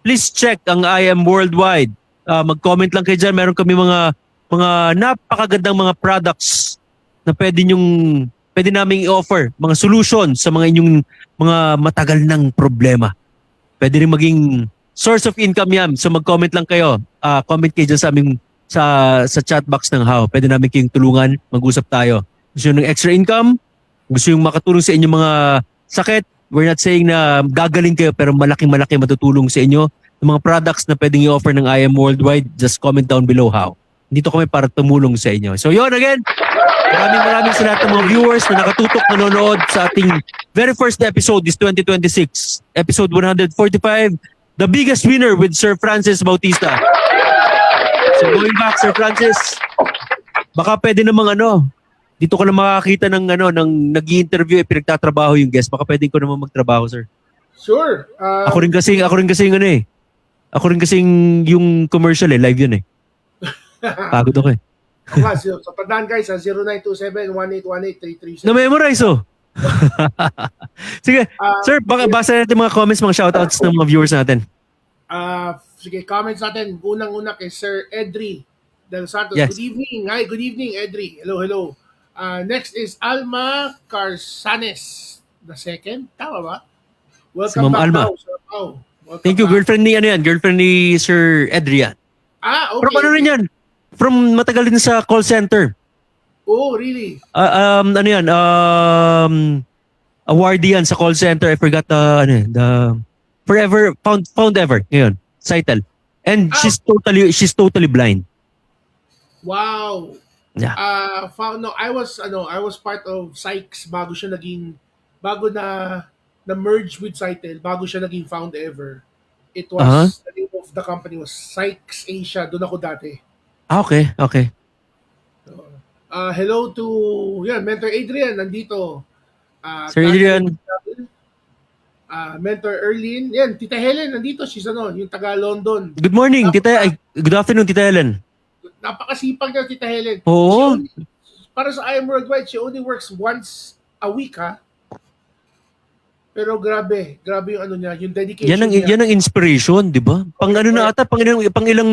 A: please check ang I Am Worldwide. Mag-comment lang kayo dyan. Meron kami mga napakagandang mga products na pwede namin i-offer, mga solution sa mga inyong mga matagal ng problema. Pwede rin maging source of income yan. So mag-comment lang kayo. Comment kayo dyan sa aming sa chat box ng HOW. Pwede namin kayong tulungan, mag-usap tayo. Gusto nyo ng extra income? Gusto nyo makatulong sa inyong mga sakit? We're not saying na gagaling kayo pero malaking matutulong sa inyo. Yung mga products na pwedeng i-offer ng I Am Worldwide, just comment down below HOW. Dito kami para tumulong sa inyo. So yun again, maraming sa lahat ng mga viewers na nakatutok, nanonood sa ating very first episode is 2026. Episode 145. The biggest winner with Sir Francis Bautista. So going back, Sir Francis, baka pwede namang dito ko na makakita ng nag-i-interview pinagtatrabaho yung guest. Baka pwede ko naman magtrabaho, sir.
B: Sure.
A: Ako rin kasing Ako rin kasing yung commercial live yun Pagod ako
B: So, tandaan guys, 0927-1818-337.
A: Na-memorize Sige, sir, baka basa natin mga comments, mga shoutouts ng mga viewers natin.
B: Sige, comments natin. Unang-una kay Sir Edri Del Santos.
A: Yes.
B: Good evening. Hi, good evening, Edri. Hello. Next is Alma Carsanes the second. Tama ba?
A: Si Ma'am
B: back
A: Alma.
B: now, Sir Pao. Welcome
A: Thank you,
B: back.
A: girlfriend ni Sir Adrian.
B: Okay.
A: From ano rin yan? From matagal din sa call center.
B: Oh, really?
A: Awardee yan sa call center. I forgot the Forever Found Ever ngayon. Title. And she's totally blind.
B: Wow.
A: Yeah.
B: I was part of Sykes bago na merge with Sitel, bago siya naging Found Ever. It was the name of the company was Sykes Asia. Doon ako dati.
A: Okay.
B: Hello to Mentor Adrian nandito.
A: Sir Adrian.
B: Mentor Erlyn. Yan, Tita Helen nandito. She's yung taga London.
A: Good morning, Tita. Good afternoon, Tita Helen.
B: Napakasipag na Tita Helen.
A: Oo.
B: Para sa I Am Worldwide, she only works once a week, ha? Pero grabe yung niya, yung dedication niya.
A: Yan ang inspiration, di ba? Pang ilang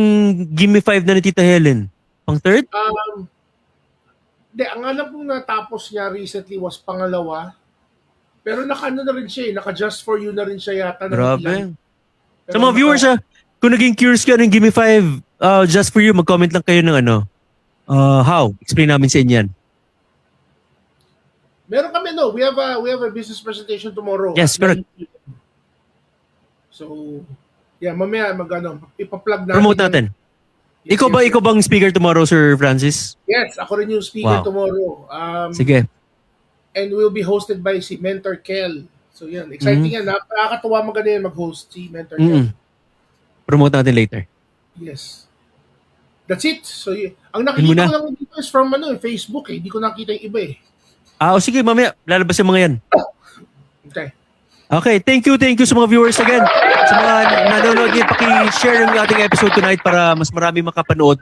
A: Gimme 5 na ni Tita Helen? Pang third?
B: Ang alam kong natapos niya recently was pangalawa. Pero na rin siya naka Just For You na rin siya yata.
A: Grabe. Sa mga viewers kung naging curious ka ng Gimme 5 Just For You, mag-comment lang kayo ng how? Explain namin sa inyo yan.
B: Meron kami we have a business presentation tomorrow.
A: Yes, correct.
B: So, mamaya ipa-plug natin.
A: Promote natin.
B: Yes,
A: Ikaw bang speaker tomorrow, Sir Francis?
B: Yes, ako rin yung speaker tomorrow.
A: Sige.
B: And will be hosted by si Mentor Kel. So yan, exciting yan. Nakakatuwa maganda yan mag-host si Mentor Kel.
A: Promote natin later.
B: Yes. That's it. So ang nakikita ko lang dito is from Facebook Hindi ko nakita yung iba
A: sige, mamaya lalabas yung mga yan.
B: Okay.
A: Thank you sa mga viewers again. Sa mga nanonood niyo, paki-share yung ating episode tonight para mas marami makapanood.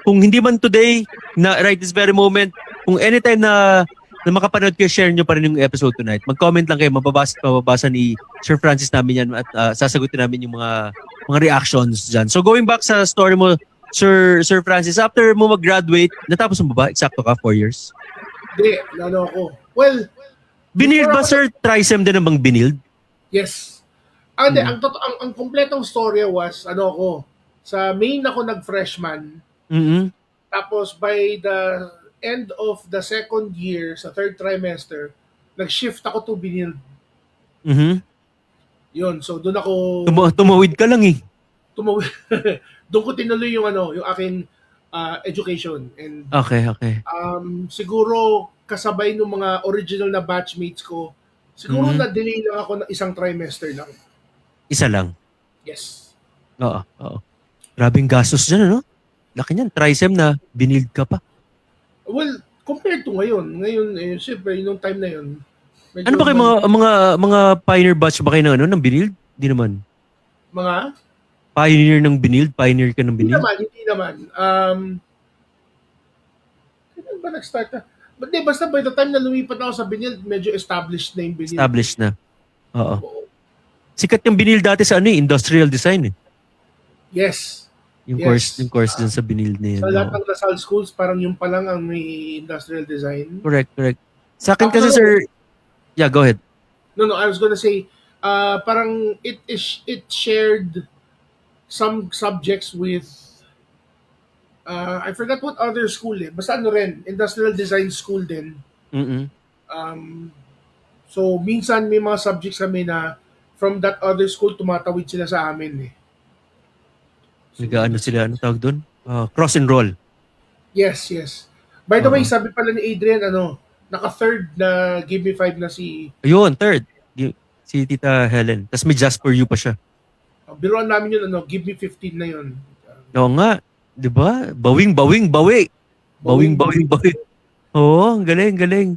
A: Kung hindi man today, right this very moment, kung anytime na makapanood kayo, share nyo pa rin yung episode tonight. Mag-comment lang kayo, mababasa ni Sir Francis namin yan at sasagutin namin yung mga reactions dyan. So going back sa story mo, Sir Francis, after mo mag-graduate, natapos mo ba? Eksakto ka, 4 years?
B: Hindi, ako. Well,
A: binild ba, sir? Trisem din namang binild?
B: Yes. Ang kompletong storya was, sa Maine ako nag-freshman. Tapos by the end of the second year, sa third trimester, nag-shift ako to binild. Yun, so doon ako...
A: Tumawid ka lang
B: Doon ko tinuloy yung aking education. And,
A: Okay.
B: siguro kasabay ng mga original na batchmates ko, siguro na-delay lang ako ng isang trimester lang.
A: Isa lang?
B: Yes.
A: Oo. Grabing gastos dyan, Laki niyan, trisem na binild ka pa.
B: Well, compared to ngayon, siyempre, yung time na yun.
A: Ano ba kayo mga pioneer batch ba kayo ng binild? Hindi naman.
B: Mga?
A: Pioneer ng binild? Pioneer ka ng binild?
B: Hindi naman. Kailan ba nag-start na? Basta by the time na lumipat na ako sa binild, medyo established na yung binild.
A: Established na. Oo. Sikat yung binild dati sa industrial design
B: Yes.
A: Yung course dun sa binild na yun.
B: Sa lahat ng Lasal schools, parang yung pa lang ang may industrial design.
A: Correct. Sa akin kasi, sir... Yeah, go ahead.
B: No, I was gonna say, parang it shared some subjects with, I forgot what other school Basta rin, industrial design school din. So, minsan may mga subjects kami na from that other school, tumatawid sila sa amin
A: Sila, tawag doon? Cross and roll.
B: Yes. By the way, sabi pala ni Adrian, naka-third na Give Me 5 na si...
A: Ayun, third. Si Tita Helen. Tapos may Just For You pa siya.
B: Biruan namin yun, Give Me 15 na yun.
A: Oo nga. Di ba? Bawing, bawing, bawi. Bawing, bawing, bawi. Oo, galing, galing.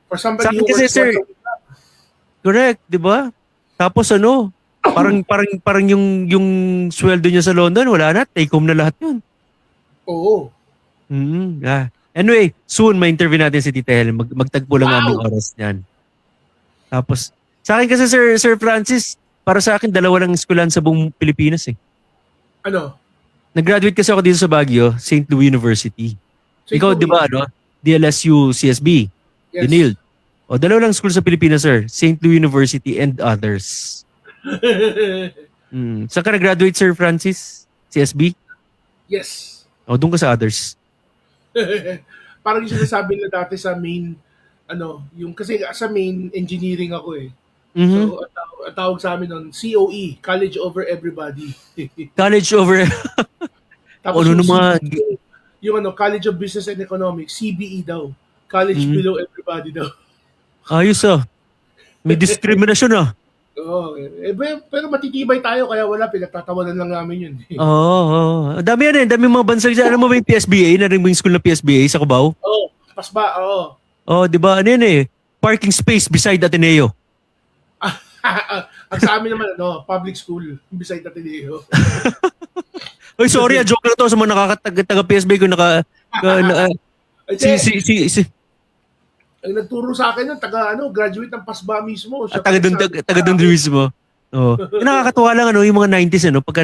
B: For
A: Sa
B: somebody
A: akin
B: who
A: kasi,
B: works
A: sir,
B: once a week.
A: correct, di ba? Tapos parang yung sweldo niya sa London, wala na. Take home na lahat yun.
B: Oo.
A: Anyway, soon ma-interview natin si Tita Helen. Magtagpo lang
B: Wow!
A: aming oras niyan. Tapos, sa akin kasi Sir Francis, para sa akin, dalawa lang eskwelahan sa buong Pilipinas eh.
B: Ano?
A: Nag-graduate kasi ako dito sa Baguio, St. Louis University.
B: St.
A: Ikaw, di
B: Louis.
A: ba, DLSU, CSB,
B: Yes.
A: DNIL. O, dalawa lang school sa Pilipinas, sir. St. Louis University and others. Saan ka nag-graduate, Sir Francis? CSB?
B: Yes.
A: O, doon ka sa others.
B: Parang yung sinasabi nila dati sa main, yung kasi sa main engineering ako eh.
A: Mhm.
B: So, ang tawag sa amin nun, COE, College Over Everybody.
A: College over...
B: Tapos
A: ano
B: yung,
A: mga...
B: yung College of Business and Economics, CBE daw. College Below Everybody daw.
A: Ayos ah. May discrimination ah.
B: Oo. Pero matitibay tayo, kaya wala, pinagtatawanan lang namin yun.
A: Oo. Dami yan eh. Dami mga bansa dyan. Alam mo ba yung PSBA? Narinig mo yung school na PSBA sa Cubao?
B: Oo. Pasba, oo.
A: Oh, di ba? Ano yan eh? Parking space beside Ateneo.
B: Ang sa amin naman, public school, beside Ateneo.
A: Oy, sorry, joke lang to sa mga nakakataga PSBA ko si
B: Ang nagturo sa akin nun, graduate ng PASBA mismo. Siya
A: taga doon mismo. Oh. Yung nakakatuwa lang yung mga 90s pagka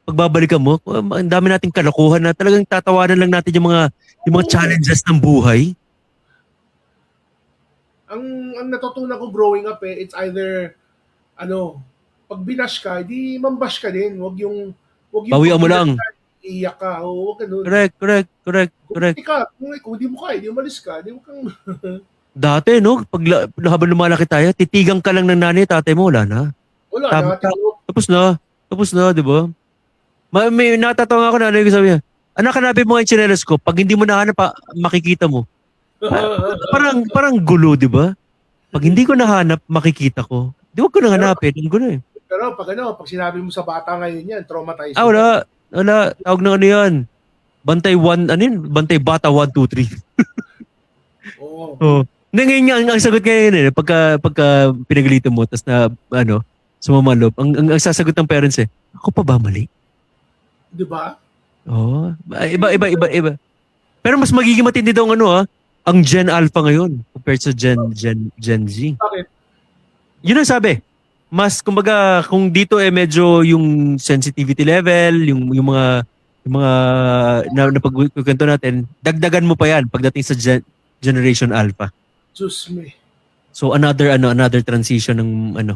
A: pagbabalikan mo, ang dami nating kalokohan na talagang tatawanan lang natin yung mga challenges ng buhay.
B: Ang natutunan ko growing up it's either pag binash ka, di mambash ka din. Wag yung
A: Bawian mo lang.
B: Iyak ka. O, wag ganun.
A: Correct.
B: Kung di mo kaya, di umalis ka. Di mo kang...
A: Dati, pag habang lumalaki tayo, titigang ka lang ng nanay, tatay mo, wala na.
B: Wala na.
A: Tapos na, di ba? May natatawa ako nanay ko, sabi niya, anak, hanapin mo nga yung tsinelas ko. Pag hindi mo nahanap, makikita mo. Parang gulo, di ba? Pag hindi ko nahanap, makikita ko. Di wag ko nang hanapin. Ang gulo eh.
B: Pero pag sinabi mo sa bata ngayon yan, traumatizing.
A: Wala. Tawag na yan. Bantay 1, Bantay bata 1, 2, 3.
B: Oo.
A: Oh. Ngayon nga, ang sagot ngayon pagka pinagalitan mo, tapos na, sumamalop, ang sasagot ng parents ako pa ba mali?
B: Di ba?
A: Oo. Iba. Pero mas magiging matindi daw ang Gen Alpha ngayon compared sa Gen Z.
B: Bakit?
A: Yun ang sabi. Mas kumbaga kung dito medyo yung sensitivity level, yung mga napagkwento natin, dagdagan mo pa yan pagdating sa Generation Alpha.
B: Diyos me.
A: So another transition ng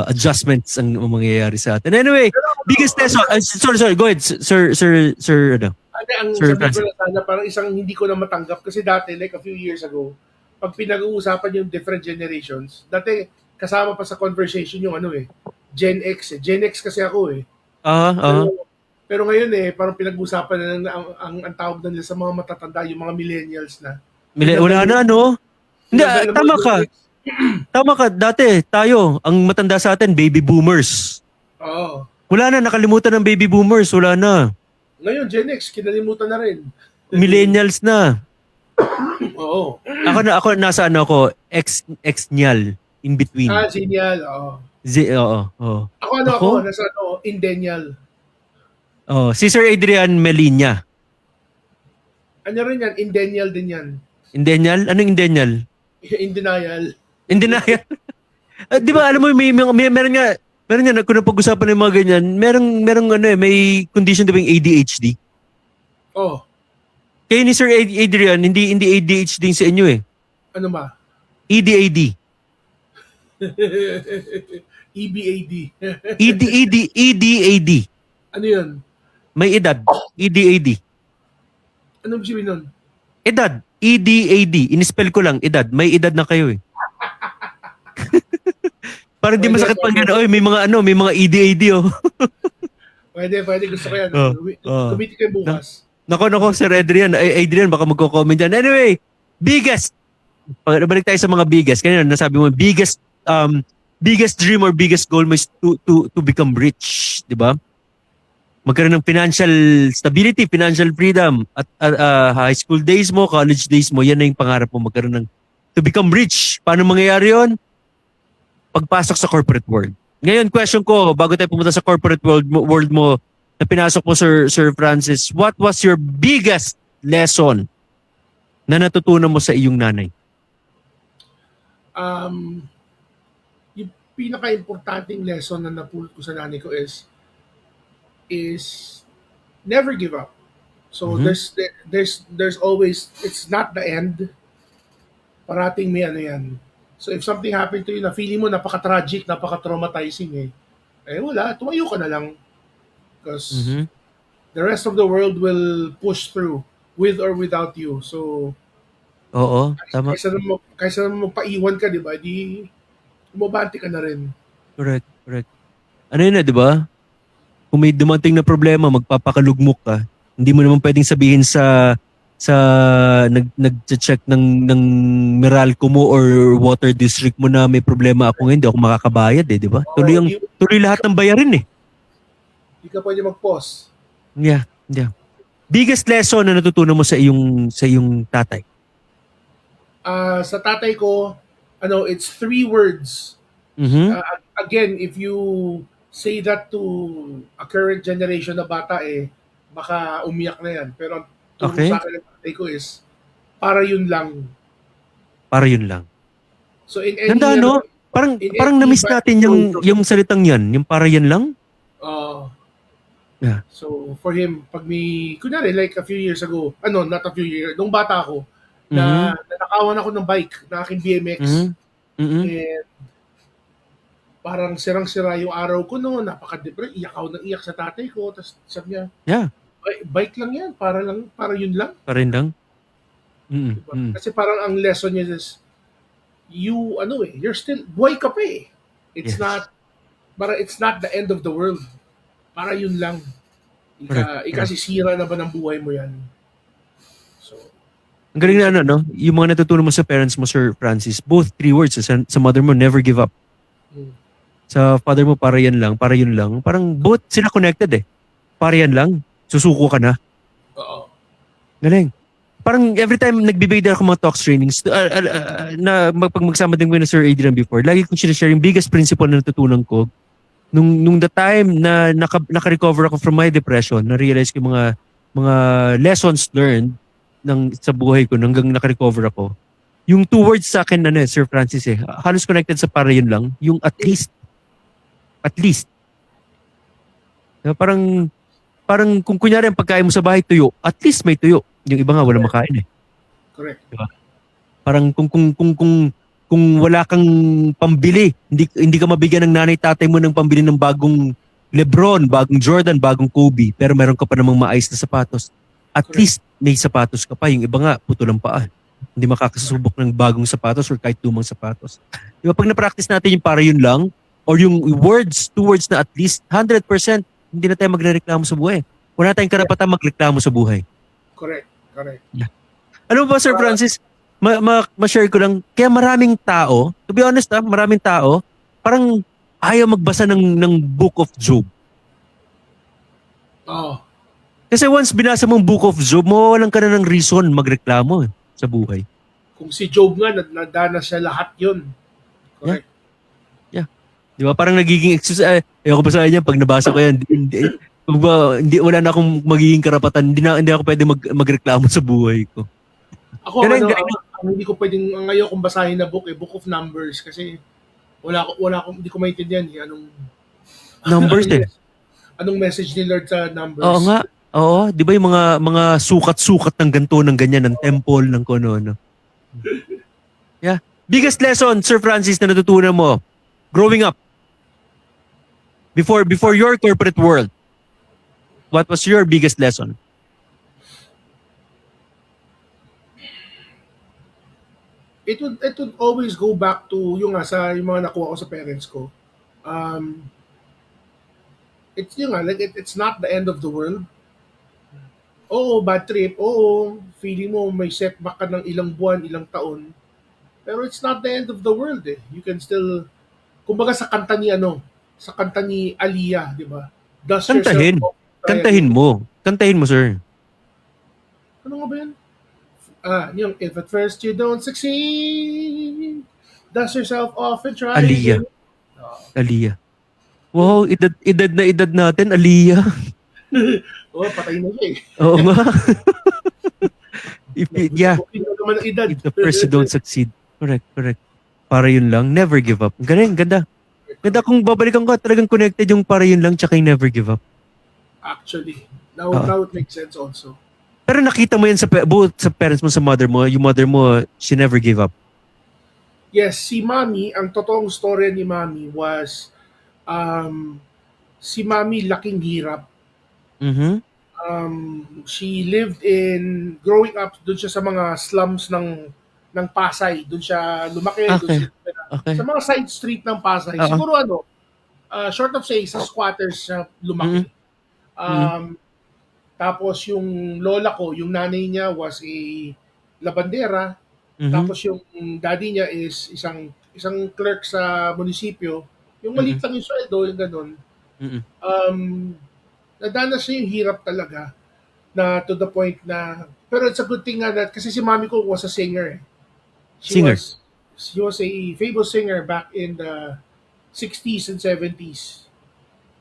A: adjustments ang mangyayari sa atin. Anyway, biggest lesson. Sorry, go ahead. Sir,
B: Ang
A: Sir
B: sabi
A: Francis.
B: ko na sana, parang isang hindi ko na matanggap kasi dati, like a few years ago, pag pinag-uusapan yung different generations, dati kasama pa sa conversation yung Gen X. Gen X kasi ako eh. Pero ngayon parang pinag-uusapan na ang tawag na nila sa mga matatanda, yung mga millennials na.
A: Wala na Hindi, tama ka. Dati, tayo, ang matanda sa atin, baby boomers.
B: Oo.
A: Wala na, nakalimutan ng baby boomers. Wala na.
B: Ngayon, Gen X, kinalimutan na rin.
A: Millennials na.
B: Oo.
A: Ako nasa X-nyal. In between.
B: Zenial, oo.
A: Oo.
B: Ako, nasa Indenial.
A: Oh, si Sir Adrian Melinia.
B: Ano rin yan? Indenial din yan.
A: Indenial? Anong Indenial?
B: In denial.
A: In denial. Di ba, alam mo, meron nga, kung napag-usapan ng mga ganyan, merong may condition di ba yung ADHD?
B: Oh.
A: Kaya ni Sir Adrian, hindi ADHD sa inyo eh.
B: Ano ba?
A: EDAD.
B: EBAD.
A: EDAD.
B: Ano yun?
A: May edad. EDAD.
B: Ano ba sabihin nun?
A: Edad. EDAD. Inispell ko lang, edad. May edad na kayo eh. Parang di masakit pang gano'n. Oy, may mga EDAD oh.
B: Pwede. Gusto ko yan. Kumiti kayo bukas.
A: Nako, Sir Adrian. Adrian, baka magko-comment yan. Anyway, biggest balik tayo sa mga biggest. Kanina nasabi mo, biggest dream or biggest goal mo is to become rich, di ba? Magkaroon ng financial stability, financial freedom, at high school days mo, college days mo, yan na yung pangarap mo, magkaroon ng to become rich. Paano mangyayari yun? Pagpasok sa corporate world. Ngayon, question ko, bago tayo pumunta sa corporate world mo, na pinasok mo, Sir Francis, what was your biggest lesson na natutunan mo sa iyong nanay?
B: Yung pinaka-importanting lesson na napulot ko sa nanay ko is never give up. So
A: Mhm.
B: there's always, it's not the end. Parating may ano yan. So if something happened to you na feeling mo napaka-tragic, napaka-traumatizing wala, tumayo ka na lang. Because
A: Mhm.
B: the rest of the world will push through with or without you. So
A: Oo, tama.
B: kaysa naman magpaiwan ka, di ba? Di umabante ka na rin.
A: Correct, correct. Ano yun na, di ba? Kung may dumating na problema, magpapakalugmok ka. Hindi mo naman pwedeng sabihin sa nag-check ng Meralco mo or water district mo na may problema ako ngayon, hindi ako makakabayad di ba?
B: Oo,
A: Tuloy lahat ng bayarin
B: di ka pwede mag-pause.
A: Yeah, yeah. Biggest lesson na natutunan mo sa iyong tatay?
B: Sa tatay ko, it's 3 words.
A: Mhm.
B: Again, if you say that to a current generation na bata, baka umiyak na yan. Pero ang turo
A: Okay.
B: sa akin ng tatay ko is, para yun lang.
A: Para yun lang.
B: So in
A: Ganda,
B: any,
A: no? Parang
B: any
A: na-miss
B: bad
A: natin yung salitang yan, yung para yan lang.
B: uh,
A: Yeah.
B: so for him, pag may, kunyari like a few years ago, not a few years, nung bata ako,
A: Mhm.
B: na nanakawan ako ng bike, na aking BMX,
A: Mhm. Mhm.
B: and parang sirang-sira yung araw ko noon, napaka-depressed, iyak ako ng iyak sa tatay ko, tapos sabi niya,
A: Yeah,
B: Bike lang yan, para yun lang."
A: para yun lang. Mhm.
B: Diba?
A: Mhm.
B: Kasi parang ang lesson niya is, you're still, buhay ka pa eh. It's
A: Yes.
B: not, it's not the end of the world. Para yun lang.
A: Correct. Correct.
B: Ikasisira na ba ng buhay mo yan? So,
A: Ang galing na ano, no? Yung mga natutunan mo sa parents mo, Sir Francis, both 3 words. Sa mother mo, never give up.
B: mm,
A: Sa father mo, para yan lang, para yun lang. Parang both sila connected Para yan lang, susuko ka na.
B: oo.
A: Galing. Parang every time nagbibigay din ako mga talks trainings, na pag magsama din ko na Sir Adrian before, lagi kong sinashare yung biggest principle na natutunan ko. Nung the time na naka-recover ako from my depression, na-realize ko yung mga lessons learned sa buhay ko hanggang naka-recover ako. Yung 2 words sa akin Sir Francis halos connected sa para yun lang, yung at least. At least. Parang kung kunyari ang pagkain mo sa bahay tuyo, at least may tuyo. Yung iba nga walang makain
B: Correct.
A: Diba? Parang kung wala kang pambili, hindi ka mabigyan ng nanay tatay mo ng pambili ng bagong Lebron, bagong Jordan, bagong Kobe, pero meron ka pa namang maayos na sapatos. At
B: Correct.
A: least may sapatos ka pa. Yung iba nga, puto ng paa. Hindi makakasubok ng bagong sapatos or kahit lumang sapatos. Diba pag na-practice natin yung para yun lang, or yung 2 words na at least, 100%, hindi na tayo magrereklamo sa buhay. Wala tayong karapatan magreklamo sa buhay.
B: Correct.
A: Ano ba, Sir Francis? Ma-share ko lang, kaya maraming tao, to be honest maraming tao, parang ayaw magbasa ng Book of Job.
B: Oo.
A: Kasi once binasa mo ang Book of Job, mawawalan ka na ng reason magreklamo sa buhay.
B: Kung si Job nga, nadanas siya lahat yun. Correct.
A: Di ba? Parang nagiging excuse, ayoko ba sa kanya, pag nabasa ko yan, wala na akong magiging karapatan, hindi ako pwede magreklamo sa buhay ko.
B: Ako,
A: Galing.
B: ang hindi ko pwedeng, ang ayaw kong basahin na book, Book of Numbers, kasi hindi ko maintindihan anong
A: Numbers
B: anong message ni Lord sa Numbers.
A: Oo nga. Oo, 'di ba yung mga sukat-sukat ng ganto ng ganyan ng temple ng kono. Yeah. Biggest lesson, Sir Francis, na natutunan mo growing up before your corporate world. What was your biggest lesson?
B: It would always go back to yung mga nakuha ko sa parents ko. It's it's not the end of the world. Oo, bad trip. Oo, feeling mo may setback ka ng ilang buwan, ilang taon. Pero it's not the end of the world eh. You can still, kumbaga sa kanta ni Aliyah, di ba? Dust yourself
A: Kantahin.
B: off. Try
A: Kantahin
B: again.
A: mo. Kantahin mo, sir.
B: Ano nga ba yan? Yung if at first you don't succeed, dust yourself off and try
A: Aliyah.
B: again.
A: Aliyah. Wow, edad na edad natin, Aliyah.
B: Oh, patay na siya eh.
A: Oo nga. Yeah,
B: Booking na naman ang edad.
A: if the first you don't succeed. Correct, correct. Para yun lang, never give up. Galing, ganda. Ganda kung babalikan ko, talagang connected yung para yun lang tsaka yung never give up.
B: Actually, now,
A: Oo.
B: now it makes sense also.
A: Pero nakita mo yan buot sa parents mo, sa mother mo, yung mother mo, she never gave up.
B: Yes, si Mami, ang totoong story ni Mami was, si Mami laking hirap.
A: Mhm.
B: She lived in, growing up, dun siya sa mga slums ng Pasay. Dun siya lumaki.
A: Okay.
B: Dun siya,
A: Okay.
B: sa mga side street ng Pasay.
A: Oo.
B: Siguro short of saying, sa squatters siya lumaki. Tapos yung lola ko, yung nanay niya was a labandera.
A: Mhm.
B: Tapos yung daddy niya is isang clerk sa munisipyo. Yung maliit lang yung sweldo, yung ganun.
A: Mhm.
B: Nadanas niya yung hirap talaga na to the point na, pero it's a good thing nga kasi si mami ko was a singer.
A: Singer.
B: She was a famous singer back in the 60s and 70s.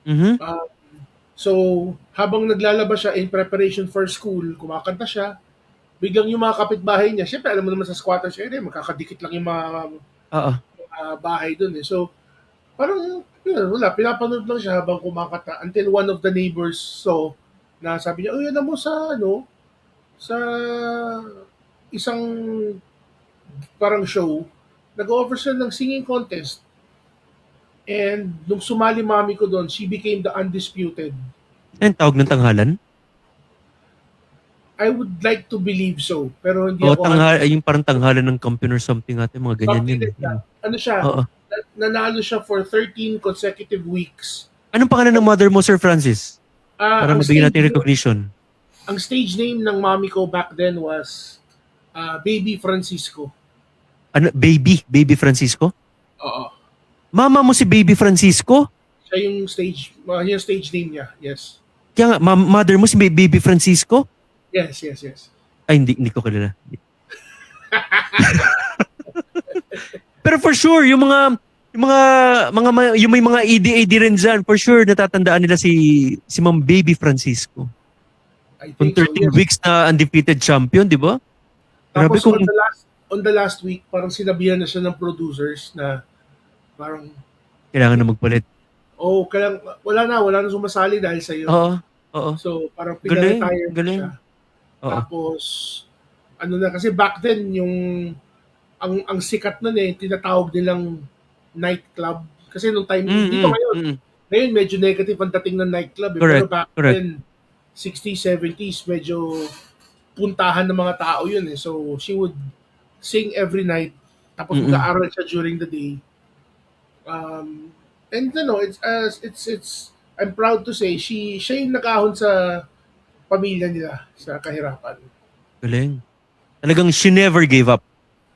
A: Mhm.
B: So, habang naglalaba siya in preparation for school, kumakanta siya, biglang yung mga kapitbahay niya, syempre alam mo naman sa squatters area, magkakadikit lang yung mga
A: Oo.
B: bahay dun eh. So, parang, wala, pinapanood lang siya habang kumakanta until one of the neighbors saw na sabi niya, yan mo sa isang parang show, nag-offer siya ng singing contest. And nung sumali mami ko doon, she became the undisputed.
A: Ayun, tawag ng tanghalan?
B: I would like to believe so, pero hindi
A: Oo,
B: ako
A: yung parang tanghalan ng kampiyon or something natin, mga ganyan
B: something
A: yun.
B: like that. Ano siya,
A: Oo.
B: nanalo siya for 13 consecutive weeks.
A: Anong pangalan ng mother mo, Sir Francis? Para
B: Ang
A: mabigyan natin
B: stage-
A: recognition.
B: Ang stage name ng mami ko back then was Baby Francisco.
A: Ano, Baby Francisco?
B: Oo.
A: Mama mo si Baby Francisco?
B: Siya yung stage name niya. Yes.
A: Kaya nga, mother mo si Baby Francisco?
B: Yes.
A: Ay, hindi ko kilala. Pero for sure, yung may mga ED rin dyan, for sure, natatandaan nila si Ma'am Baby Francisco.
B: I
A: Kung
B: think
A: 13
B: so, yes.
A: weeks na undefeated champion, di ba? Grabe
B: Tapos
A: kung...
B: on the last week, parang sinabihan na siya ng producers na parang,
A: Kailangan na magpalit.
B: wala na sumasali dahil sa'yo.
A: Oo.
B: So, parang
A: Galing,
B: pina-retire
A: galing.
B: siya.
A: Oo.
B: Tapos, kasi back then, ang sikat nun tinatawag nilang nightclub. Kasi nung time, dito ngayon medyo negative ang dating ng nightclub.
A: Correct,
B: Pero back
A: correct.
B: then, 60s, 70s, medyo puntahan ng mga tao yun eh. So, she would sing every night. Tapos mag-aaral siya during the day. And it's I'm proud to say siya yung nakahon sa pamilya nila sa kahirapan.
A: Galing. Talagang she never gave up.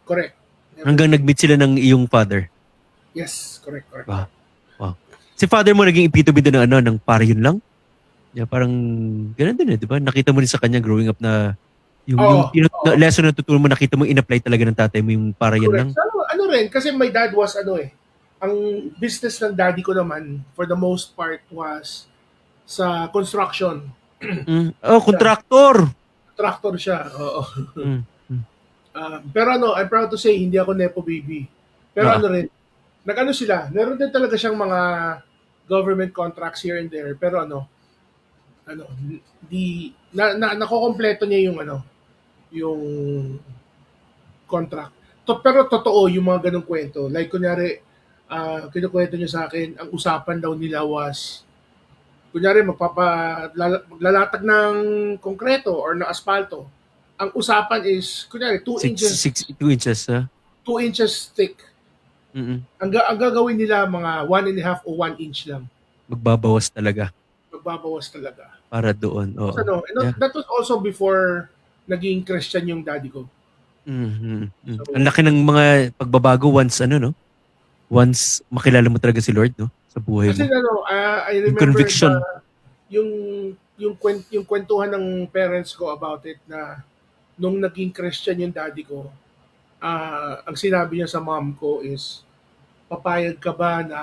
B: Correct.
A: Hanggang nag-meet sila ng iyong father.
B: Yes, correct.
A: Wow. Si father mo naging epitome din ng para yun lang? Yeah, parang ganun din di ba? Nakita mo rin sa kanya growing up na yung na lesson na tutulong mo, nakita mo in-apply talaga ng tatay mo yung para yun lang.
B: Correct. So, rin, kasi my dad was ang business ng daddy ko naman, for the most part, was sa construction.
A: Kontraktor!
B: Tractor siya, oo.
A: Mm.
B: Pero I'm proud to say, hindi ako Nepo baby. Pero rin, sila, meron din talaga siyang mga government contracts here and there, pero nakokompleto niya yung contract. Pero totoo yung mga ganong kwento. Like, kunyari, kinukwento niya sa akin, ang usapan daw nila was, kunyari, maglalatag ng konkreto or ng asfalto. Ang usapan is, kunyari, 2 inches 2 inches thick. Ang gagawin nila mga 1.5 o 1 inch lang.
A: Magbabawas talaga. Para doon.
B: So, that was also before naging Christian yung daddy ko.
A: Mhm. Mm.
B: So,
A: Ang laki ng mga pagbabago once ano no? Once makilala mo talaga si Lord no sa buhay
B: kasi
A: mo.
B: ano, I
A: Yung
B: remember
A: conviction.
B: yung yung kwentuhan ng parents ko about it na nung naging Christian yung daddy ko, ang sinabi niya sa mom ko is, papayag ka ba na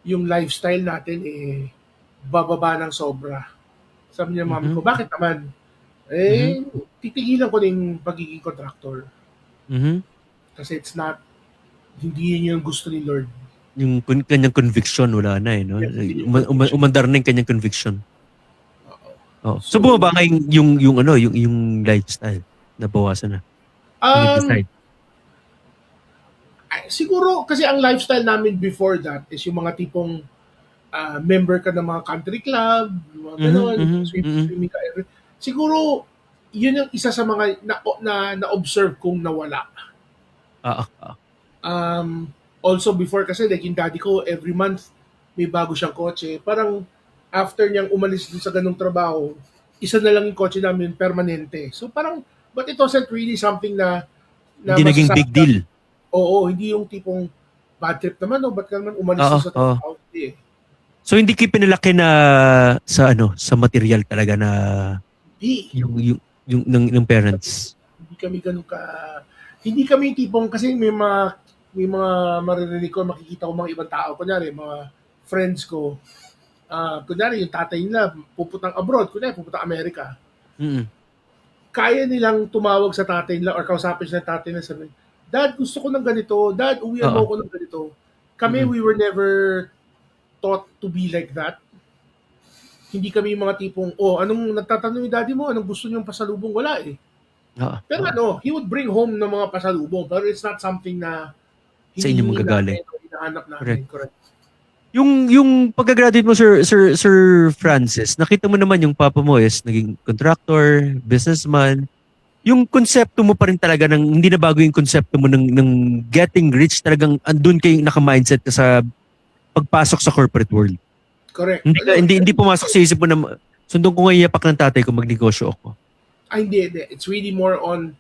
B: yung lifestyle natin bababa ng sobra? Sabi niya mom ko,
A: Mhm.
B: bakit naman?
A: Mhm.
B: Titigilan ko na yung pagiging contractor
A: Mhm.
B: kasi hindi yun yung gusto ni Lord.
A: Yung kanyang conviction wala na eh no.
B: Yes, yun yung conviction.
A: Umandar na yung kanyang conviction.
B: Oo.
A: Oh. So
B: So,
A: bumaba nga yung ano yung lifestyle nabawasan na. Yung
B: um,
A: decide.
B: siguro kasi ang lifestyle namin before that is yung mga tipong member ka ng mga country club, mga
A: Mhm.
B: ganon,
A: Mhm. Mhm.
B: swimming ka. Siguro, yun yung isa sa mga na-observe kong nawala.
A: Ah, ah.
B: Also before kasi like yung daddy ko, every month may bago siyang kotse. Parang after niyang umalis dun sa ganong trabaho, isa na lang yung kotse namin permanente. So parang, but it wasn't really something na
A: Hindi naging
B: masasabi
A: big
B: na,
A: deal.
B: oo, hindi yung tipong bad trip naman, no? Ba't ka naman umalis
A: Oo,
B: dun sa
A: oo.
B: trabaho? Hindi eh.
A: So hindi kayo pinalaki na sa ano, sa material talaga na
B: Hindi.
A: yung ng parents.
B: Hindi kami ganun ka, hindi kami yung tipong, kasi may mga maririnig ko, makikita ko mga ibang tao, kunyari, mga friends ko, kunyari yung tatay nila, pupuntang abroad, kunyari, pupuntang Amerika,
A: Mm.
B: kaya nilang tumawag sa tatay nila or kausapin sa tatay nila, sabi, Dad, gusto ko ng ganito. Dad, uwian
A: Oo.
B: mo ako ng ganito. Kami,
A: Mm.
B: we were never taught to be like that. Hindi kami yung mga tipong, anong nagtatanong yung daddy mo? Anong gusto niyong pasalubong? Wala eh.
A: Oo.
B: Pero
A: Oo.
B: ano, he would bring home ng mga pasalubong, pero it's not something na
A: Sa inyo
B: hinihingi
A: manggagaling.
B: namin o hinahanap namin.
A: Correct.
B: Correct.
A: Yung pagka-graduate mo Sir Francis, nakita mo naman yung papa mo is naging contractor, businessman. Yung konsepto mo pa rin talaga ng hindi na bago yung konsepto mo ng getting rich, talagang andun kayo naka-mindset ka sa pagpasok sa corporate world.
B: Correct.
A: Hindi ka,
B: Ano,
A: hindi pumasok sa isip mo na sundon ko ngayon yapak ng tatay ko magnegosyo ako.
B: hindi. It's really more on,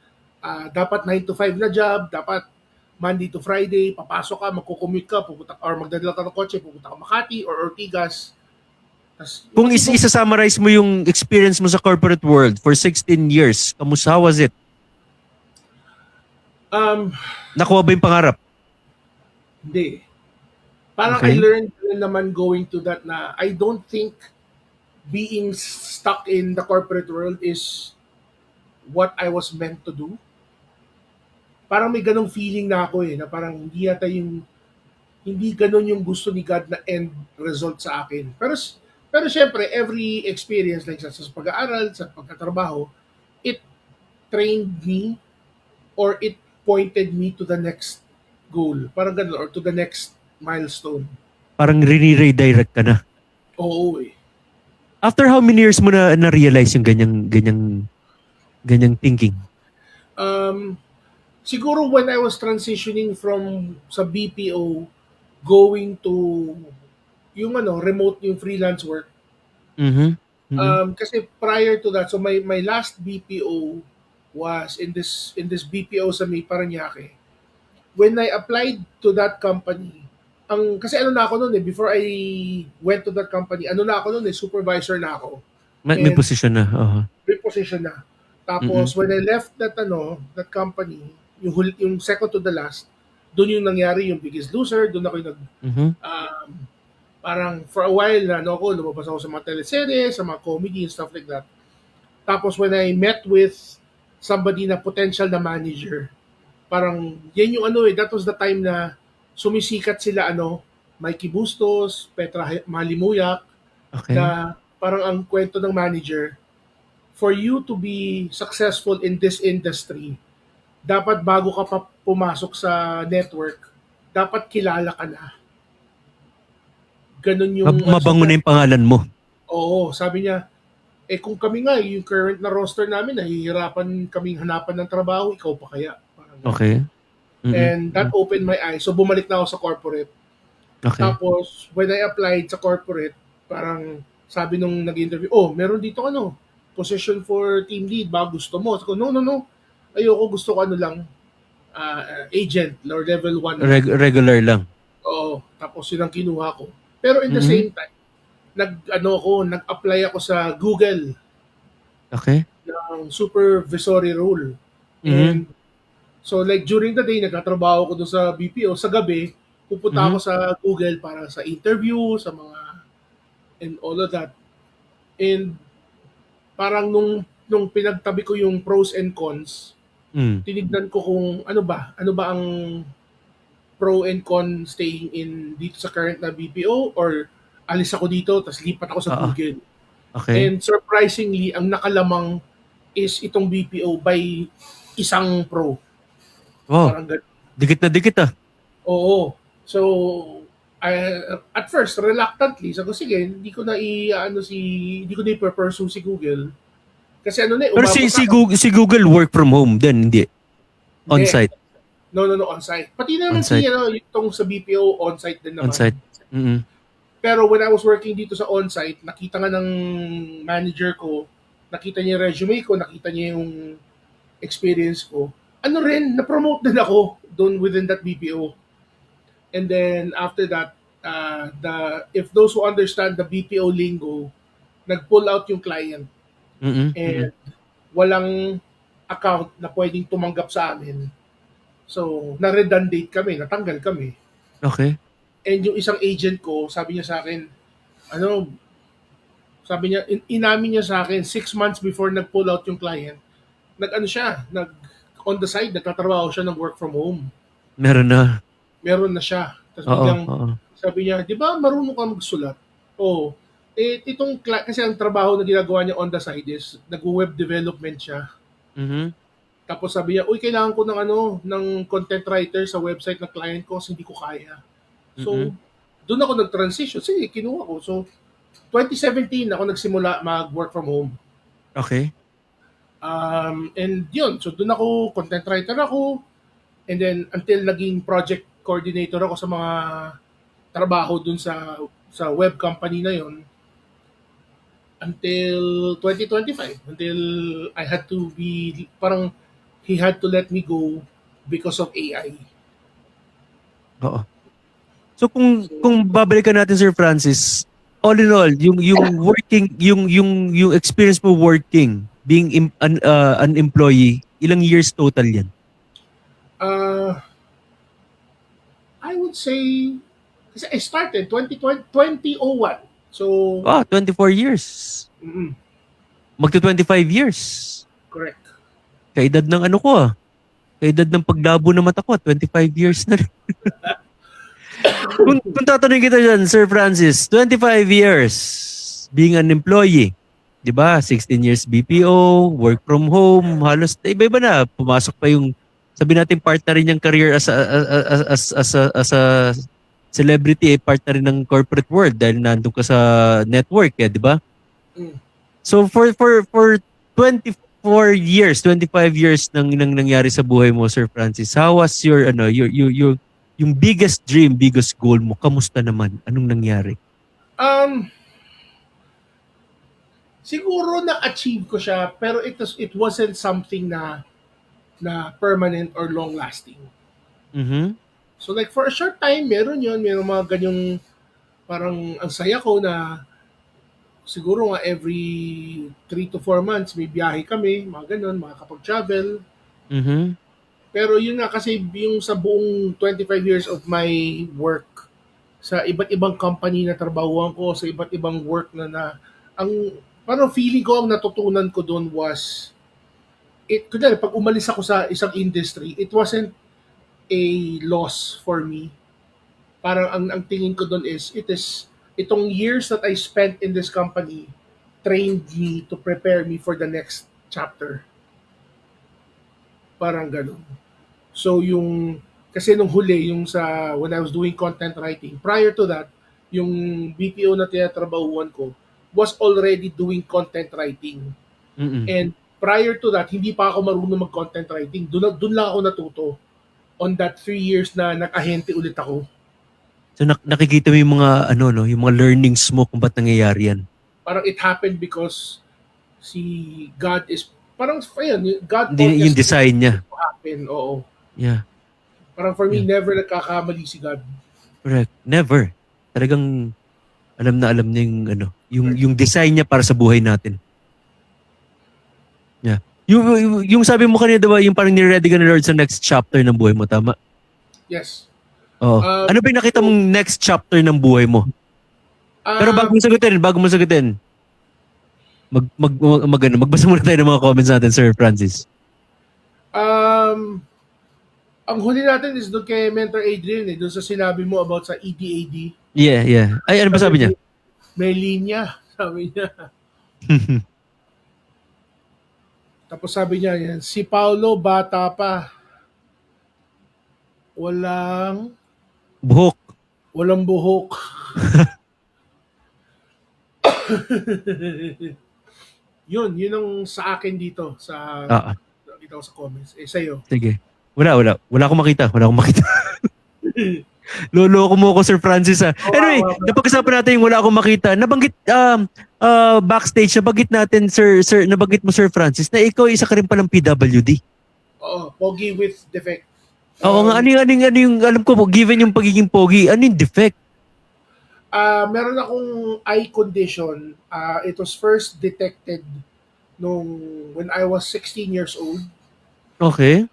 B: dapat 9 to 5 na job, dapat Monday to Friday, papasok ka, magko-commute ka, pupunta, or magdadala ka ng kotse, pupunta ka Makati or Ortigas. Tas, yung
A: Kung
B: mga tipong,
A: isa-summarize mo yung experience mo sa corporate world for 16 years, kamusta was it?
B: um,
A: Nakuha ba yung pangarap?
B: hindi. Parang I
A: Okay?
B: learned rin naman going to that na I don't think being stuck in the corporate world is what I was meant to do. Parang may ganong feeling na ako na parang hindi ganun yung gusto ni God na end result sa akin. Pero syempre, every experience like sa pag-aaral, sa pagkatrabaho, it trained me or it pointed me to the next goal. Parang ganun, or to the next milestone.
A: Parang rini-redirect ka na.
B: Oo eh.
A: After how many years mo na-realize yung ganyang thinking?
B: Um, Siguro when I was transitioning from sa BPO going to yung remote, yung freelance work.
A: Mhm. Mhm.
B: Kasi prior to that, so my last BPO was in this BPO sa May Parañaque. When I applied to that company, kasi ano na ako noon before I went to that company, ano na ako noon supervisor na ako.
A: May
B: And
A: posisyon na. Oo.
B: reposition na.
A: Mhm.
B: Tapos when I left that company, yung second to the last, doon yung nangyari yung Biggest Loser, doon ako yung
A: Mhm.
B: um, parang for a while na lumabas ako sa mga teleserye, sa mga comedy and stuff like that. Tapos when I met with somebody na potential na manager, parang yan yung that was the time na sumisikat sila Mikey Bustos, Petra Malimuyak,
A: Okay.
B: na parang ang kwento ng manager, for you to be successful in this industry, dapat bago ka pa pumasok sa network, dapat kilala ka na. Ganun yung
A: Mabango na yung pangalan mo.
B: oo, sabi niya, kung kami nga, yung current na roster namin, nahihirapan kaming hanapan ng trabaho, ikaw pa kaya? Parang ganun.
A: Okay. Mhm.
B: And that opened my eyes. So bumalik na ako sa corporate.
A: Okay.
B: Tapos, when I applied sa corporate, parang sabi nung nag-interview, meron dito position for team lead, ba gusto mo? Sabi ko, no. Ayoko, gusto ko ano lang, agent or level 1 lang.
A: Regular lang.
B: Oo, tapos yun ang kinuha ko. Pero in the
A: Mhm.
B: same time, nag-apply ako sa Google
A: Okay.
B: ng supervisory role.
A: Mhm.
B: And so like during the day, nagtatrabaho ko doon sa BPO. Sa gabi, pupunta ako
A: Mhm.
B: sa Google para sa interview, sa mga, and all of that. And parang nung pinagtabi ko yung pros and cons,
A: Mm.
B: tinignan ko kung ano ba ang pro and con staying in dito sa current na BPO, or alis ako dito tapos lipat ako sa
A: Oo.
B: Google.
A: Okay.
B: And surprisingly, ang nakalamang is itong BPO by isang pro.
A: Wow.
B: Parang ganun.
A: Dikit na dikit ah.
B: Oo. So, at first, reluctantly, sabi ko, sige, hindi ko na i-pursue si Google. Kasi ano na,
A: Pero
B: umabot na ako.
A: Si Google work from home din, hindi.
B: Hindi.
A: On-site.
B: No, on-site. Pati naman
A: On-site.
B: itong sa BPO, on-site din naman.
A: On-site. Mhm.
B: Pero when I was working dito sa on-site, nakita nga ng manager ko, nakita niya yung resume ko, nakita niya yung experience ko. Ano rin, na-promote din ako doon within that BPO. And then after that, if those who understand the BPO lingo, nag-pull out yung client
A: Mhm. Mhm.
B: and walang account na pwedeng tumanggap sa amin. So, na-redundate kami, natanggal kami.
A: Okay.
B: And yung isang agent ko, sabi niya sa akin, ano, sabi niya, inamin niya sa akin, 6 months before nag-pull out yung client, on the side, nagtatrabaho siya ng work from home.
A: Meron na.
B: Meron na siya. Tapos
A: Oo.
B: biglang,
A: Oo.
B: sabi niya, di ba marunong ka magsulat? Oo. Kasi ang trabaho na ginagawa niya on the side is, nag-web development siya.
A: Mhm.
B: Tapos sabi niya, uy, kailangan ko ng content writer sa website ng client ko kasi hindi ko kaya. So,
A: Mhm.
B: doon ako nag-transition. Sige, kinuha ko. So, 2017 ako nagsimula mag-work from home.
A: Okay.
B: And yun, so doon ako, content writer ako, and then until naging project coordinator ako sa mga trabaho doon sa web company na yon until 2025, until I had to be, parang he had to let me go because of AI.
A: Oo. So kung babalikan natin Sir Francis, all in all, yung working yung experience mo working being an employee, ilang years total 'yan?
B: Uh, I would say, kasi I started 2001. So,
A: 24 years.
B: mm,
A: Magto 25 years.
B: correct.
A: Kaedad ng ano ko ah. Kaedad ng paglabo ng mata ko, 25 years na rin. Kung tatanungin kita dyan, Sir Francis, 25 years being an employee, di ba? 16 years BPO, work from home, halos iba-iba na. Pumasok pa yung, sabi natin, part na rin yung career as a celebrity, part na rin ng corporate world dahil nandun ka sa network, di ba?
B: Mm.
A: So for 24 years, 25 years nang nangyari sa buhay mo, Sir Francis, how was your yung biggest dream, biggest goal mo? Kamusta naman? Anong nangyari?
B: Um, Siguro na-achieve ko siya, pero it wasn't something na permanent or long-lasting.
A: Mhm.
B: So like for a short time, meron mga ganyong, parang ang saya ko na siguro nga every 3 to 4 months may biyahe kami, mga ganun, makakapag-travel.
A: Mhm.
B: Pero yun nga, kasi yung sa buong 25 years of my work, sa iba't ibang company na trabahuan ko, sa iba't ibang work ang parang feeling ko, ang natutunan ko doon was, kunyari, pag umalis ako sa isang industry, it wasn't a loss for me. Parang ang tingin ko doon is, itong years that I spent in this company trained me to prepare me for the next chapter. Parang ganun. So kasi nung huli, when I was doing content writing, prior to that, yung BPO na tinatrabahuan ko was already doing content writing.
A: Mhm.
B: And prior to that, hindi pa ako marunong mag-content writing. Doon lang ako natuto on that 3 years na nag-ahente ulit ako.
A: So nakikita mo yung mga yung mga learnings mo kung ba't nangyayari yan.
B: Parang it happened because si God is parang, ayun, God
A: Hindi yung
B: orchestrated
A: design niya.
B: to happen, oo.
A: Yeah.
B: Parang for me,
A: Yeah.
B: never nagkakamali si God.
A: Correct. Never. Talagang alam na alam niya yung ano, yung design niya para sa buhay natin. Yeah. Yung sabi mo kanina, diba, yung parang ni-ready ka na Lord sa next chapter ng buhay mo, tama?
B: Yes.
A: Oo. Ano ba yung nakita
B: So,
A: mong next chapter ng buhay mo? Pero bago mo sagutin, magbasa muna tayo ng mga comments natin, Sir Francis.
B: um, ang huli natin is doon kay Mentor Adrian, doon sa sinabi mo about sa EDAD.
A: Yeah, yeah. Ay, ano ba sabi niya?
B: May linya, sabi niya. Tapos sabi niya, yan, si Paulo bata pa.
A: Buhok.
B: Walang buhok. yun ang sa akin dito sa nakita ko sa comments. Sa'yo.
A: Sige. Wala akong makita. Loloko mo ako, Sir Francis. Anyway, napag-usapan natin yung wala akong makita. Nabanggit backstage, nabanggit mo, Sir Francis, na ikaw isa ka rin palang PWD.
B: Oo, pogi with defect.
A: Oo nga, ano yung, alam ko, given yung pagiging pogi, ano yung defect?
B: Meron akong eye condition. It was first detected when I was 16 years old.
A: Okay.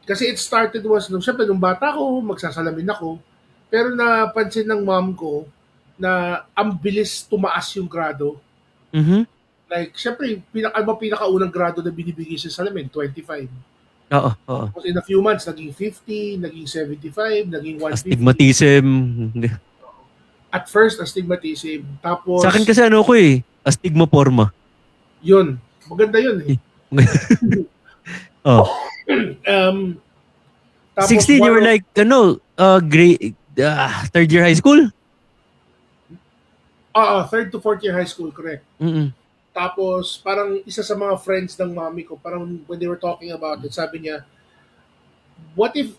B: Kasi it started syempre nung bata ko, magsasalamin ako. Pero napansin ng mom ko na ang bilis tumaas yung grado.
A: Mm-hmm.
B: Like, syempre, pinakaunang grado na binibigay sa salamin? 25.
A: Oo.
B: Tapos in a few months, naging 50, naging 75, naging 150.
A: Astigmatism.
B: At first, astigmatism. Tapos,
A: Sa akin kasi astigmaporma.
B: yun. Maganda yun eh.
A: Oh.
B: Tapos
A: 16, you were like, grade, third year high school?
B: Third to fourth year high school, correct.
A: Mm-mm.
B: Tapos, parang isa sa mga friends ng mami ko, parang when they were talking about it, sabi niya, what if,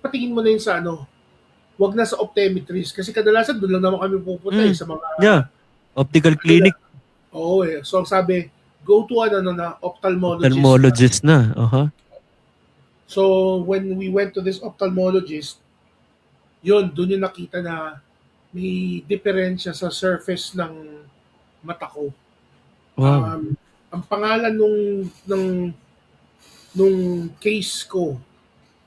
B: patingin mo na yun sa wag na sa optometrist. Kasi kadalasan doon lang naman kami pupunta sa mga...
A: Yeah, optical clinic.
B: Oo eh. So, ang sabi, go to ophthalmologist.
A: Ophthalmologist na. Uh-huh.
B: So, when we went to this ophthalmologist, doon yung nakita na may diferensya sa surface ng mata ko.
A: Wow.
B: Ang pangalan nung case ko,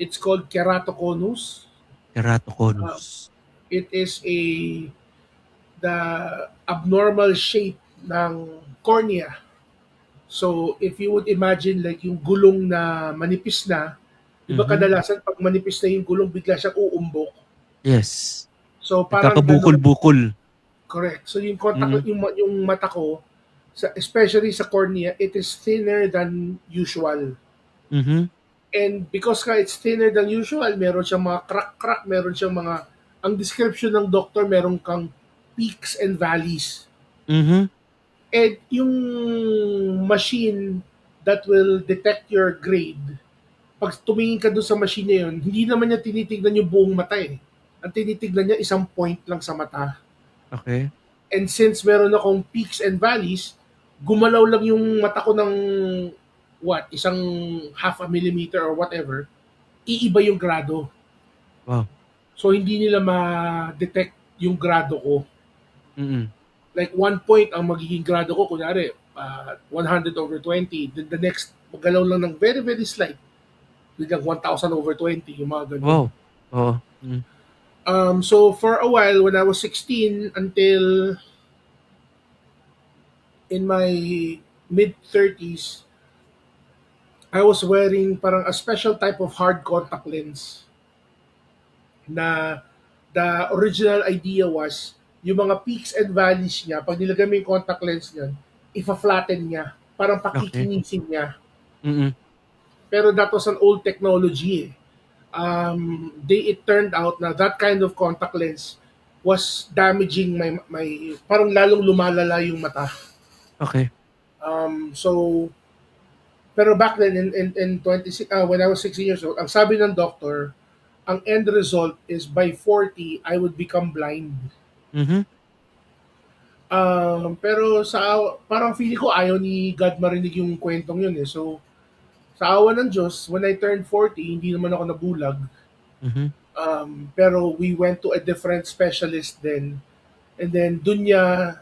B: it's called keratoconus.
A: Keratoconus.
B: It is the abnormal shape ng cornea. So, if you would imagine like yung gulong na manipis na, diba kadalasan pag manipis na yung gulong, bigla siyang uumbok.
A: Yes.
B: So, parang
A: kakabukol-bukol.
B: Correct. So, yung yung mata ko, especially sa cornea, it is thinner than usual.
A: Mm-hmm.
B: And because it's thinner than usual, meron siyang mga crack-crack, meron siyang ang description ng doctor, meron kang peaks and valleys.
A: Mm-hmm.
B: And yung machine that will detect your grade, pag tumingin ka doon sa machine na yun, hindi naman niya tinitignan yung buong mata eh. Ang tinitignan niya, isang point lang sa mata.
A: Okay.
B: And since meron akong peaks and valleys, gumalaw lang yung mata ko ng isang half a millimeter or whatever, iiba yung grado.
A: Wow.
B: So, hindi nila ma-detect yung grado ko.
A: Mm-mm.
B: Like, 1 point ang magiging grado ko, kunyari, 100/20. Then the next, magalaw lang ng very, very slight. Biglang 1,000/20, yung mga ganun.
A: Wow. Oo. Mm.
B: So, for a while, when I was 16 until in my mid-30s, I was wearing parang a special type of hard contact lens na the original idea was yung mga peaks and valleys niya, pag nilagay mo yung contact lens niya, ifa-flatten niya, parang pakikinisin niya.
A: Mm-mm.
B: Pero that was an old technology eh. It turned out na that kind of contact lens was damaging my parang lalong lumalala yung mata.
A: Okay.
B: So, pero back then in 26 when I was 16 years old, ang sabi ng doctor, ang end result is by 40 I would become blind.
A: Mm-hmm.
B: Pero parang feeling ko ayaw ni God marinig yung kwentong yun eh. So, sa awa ng Diyos, when I turned 40, hindi naman ako nabulag.
A: Mhm.
B: Pero we went to a different specialist then. And then, dun niya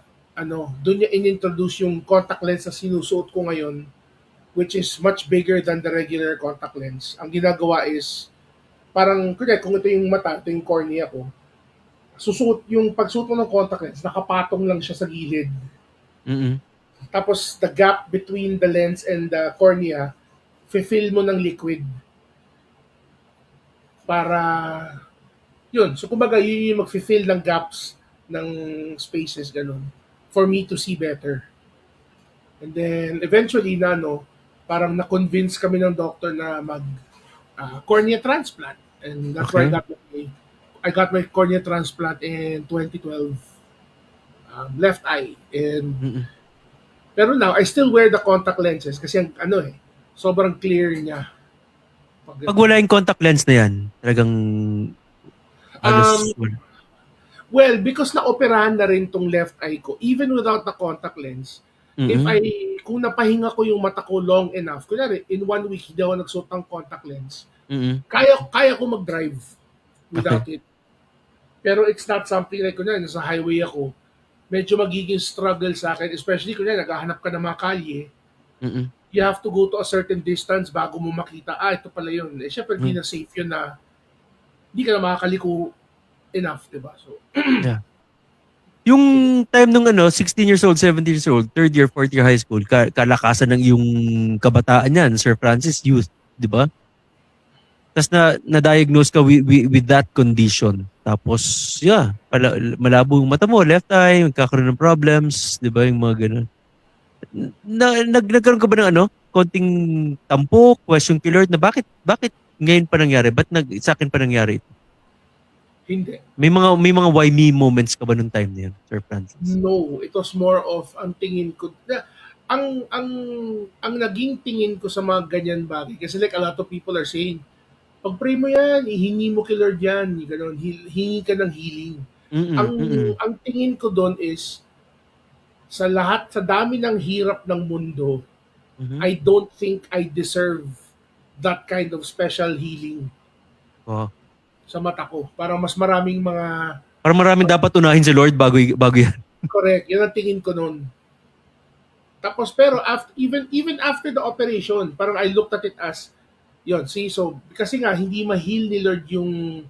B: inintroduce yung contact lens na sinusuot ko ngayon, which is much bigger than the regular contact lens. Ang ginagawa is, parang, kunya, kung ito yung mata, ito yung cornea ko, yung pagsuot mo ng contact lens, nakapatong lang siya sa gilid.
A: Mhm.
B: Tapos the gap between the lens and the cornea, fill mo ng liquid para yun. So kumbaga yun yung mag-fill ng gaps ng spaces ganun for me to see better. And then eventually parang na-convince kami ng doctor na mag cornea transplant. And that's why
A: Okay.
B: I got my cornea transplant in 2012, left eye. And
A: Mm.
B: pero now I still wear the contact lenses kasi sobrang clear niya.
A: Pag wala yung contact lens na yan, talagang
B: Um,
A: halos wala.
B: well, because naoperahan na rin tong left eye ko, even without the contact lens,
A: Mhm.
B: kung napahinga ko yung mata ko long enough, kunyari, in 1 week, hindi ako nagsuot ng contact lens,
A: Mhm.
B: kaya ko mag-drive without
A: Okay.
B: it. Pero it's not something like, kunyari, nasa highway ako, medyo magiging struggle sa akin, especially kunyari, naghahanap ka ng mga kalye,
A: Mhm.
B: you have to go to a certain distance bago mo makita, ito pala yun. Eh, syempre, hindi
A: Mm.
B: na safe yun na, hindi ka na makakaliko enough, diba? So,
A: Yeah. Yung time nung 16 years old, 17 years old, third year, fourth year high school, kalakasan ng yung kabataan yan, Sir Francis, youth, di ba? Tapos na-diagnose ka with that condition. Tapos, yeah, malabo yung mata mo, left eye, magkakaroon ng problems, di ba? Yung mga ganun. Nagkaroon ka ba ng konting tampok, question kay Lord na bakit ngayon pa nangyari? Ba't sa akin pa nangyari?
B: hindi.
A: May mga why me moments ka ba nung time na yun, Sir Francis?
B: No, it was more of ang tingin ko ang naging tingin ko sa mga ganyan bagay kasi like a lot of people are saying, pag pray mo yan, ihingi mo kay Lord yan, ganun, hingi ka ng healing.
A: Mm,
B: Ang
A: mm.
B: ang tingin ko doon is sa dami ng hirap ng mundo,
A: Mhm.
B: I don't think I deserve that kind of special healing
A: Oo.
B: sa mata ko. Parang mas maraming mga
A: Parang maraming dapat unahin si Lord bago yan.
B: correct, yun ang tingin ko noon. Tapos pero even after the operation, parang I looked at it as so kasi nga hindi ma-heal ni Lord yung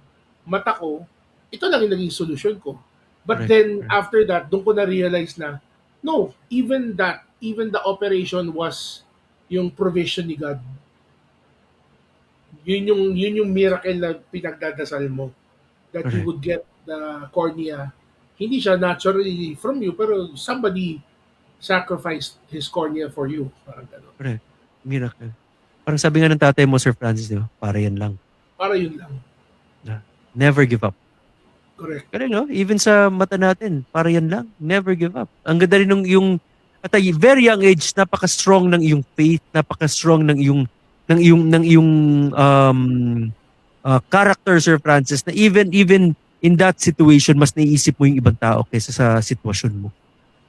B: mata ko, ito lang yung naging solution ko. But
A: Correct.
B: then after that, doon ko na realize na no, even the operation was yung provision ni God. Yun yung miracle na pinagdadasal mo that you
A: Correct.
B: would get the cornea. Hindi siya naturally from you, pero somebody sacrificed his cornea for you. Parang gano'n.
A: Correct. Miracle. Parang sabi nga ng tatay mo, Sir Francis, di ba? Para yan lang.
B: Para yun lang.
A: Never give up.
B: Correct.
A: Correct, no? Even sa mata natin, para yan lang. Never give up. Ang ganda rin at a very young age, napaka-strong ng iyong faith, napaka-strong ng iyong um, character, Sir Francis, na even in that situation, mas naiisip mo yung ibang tao kaysa sa sitwasyon mo.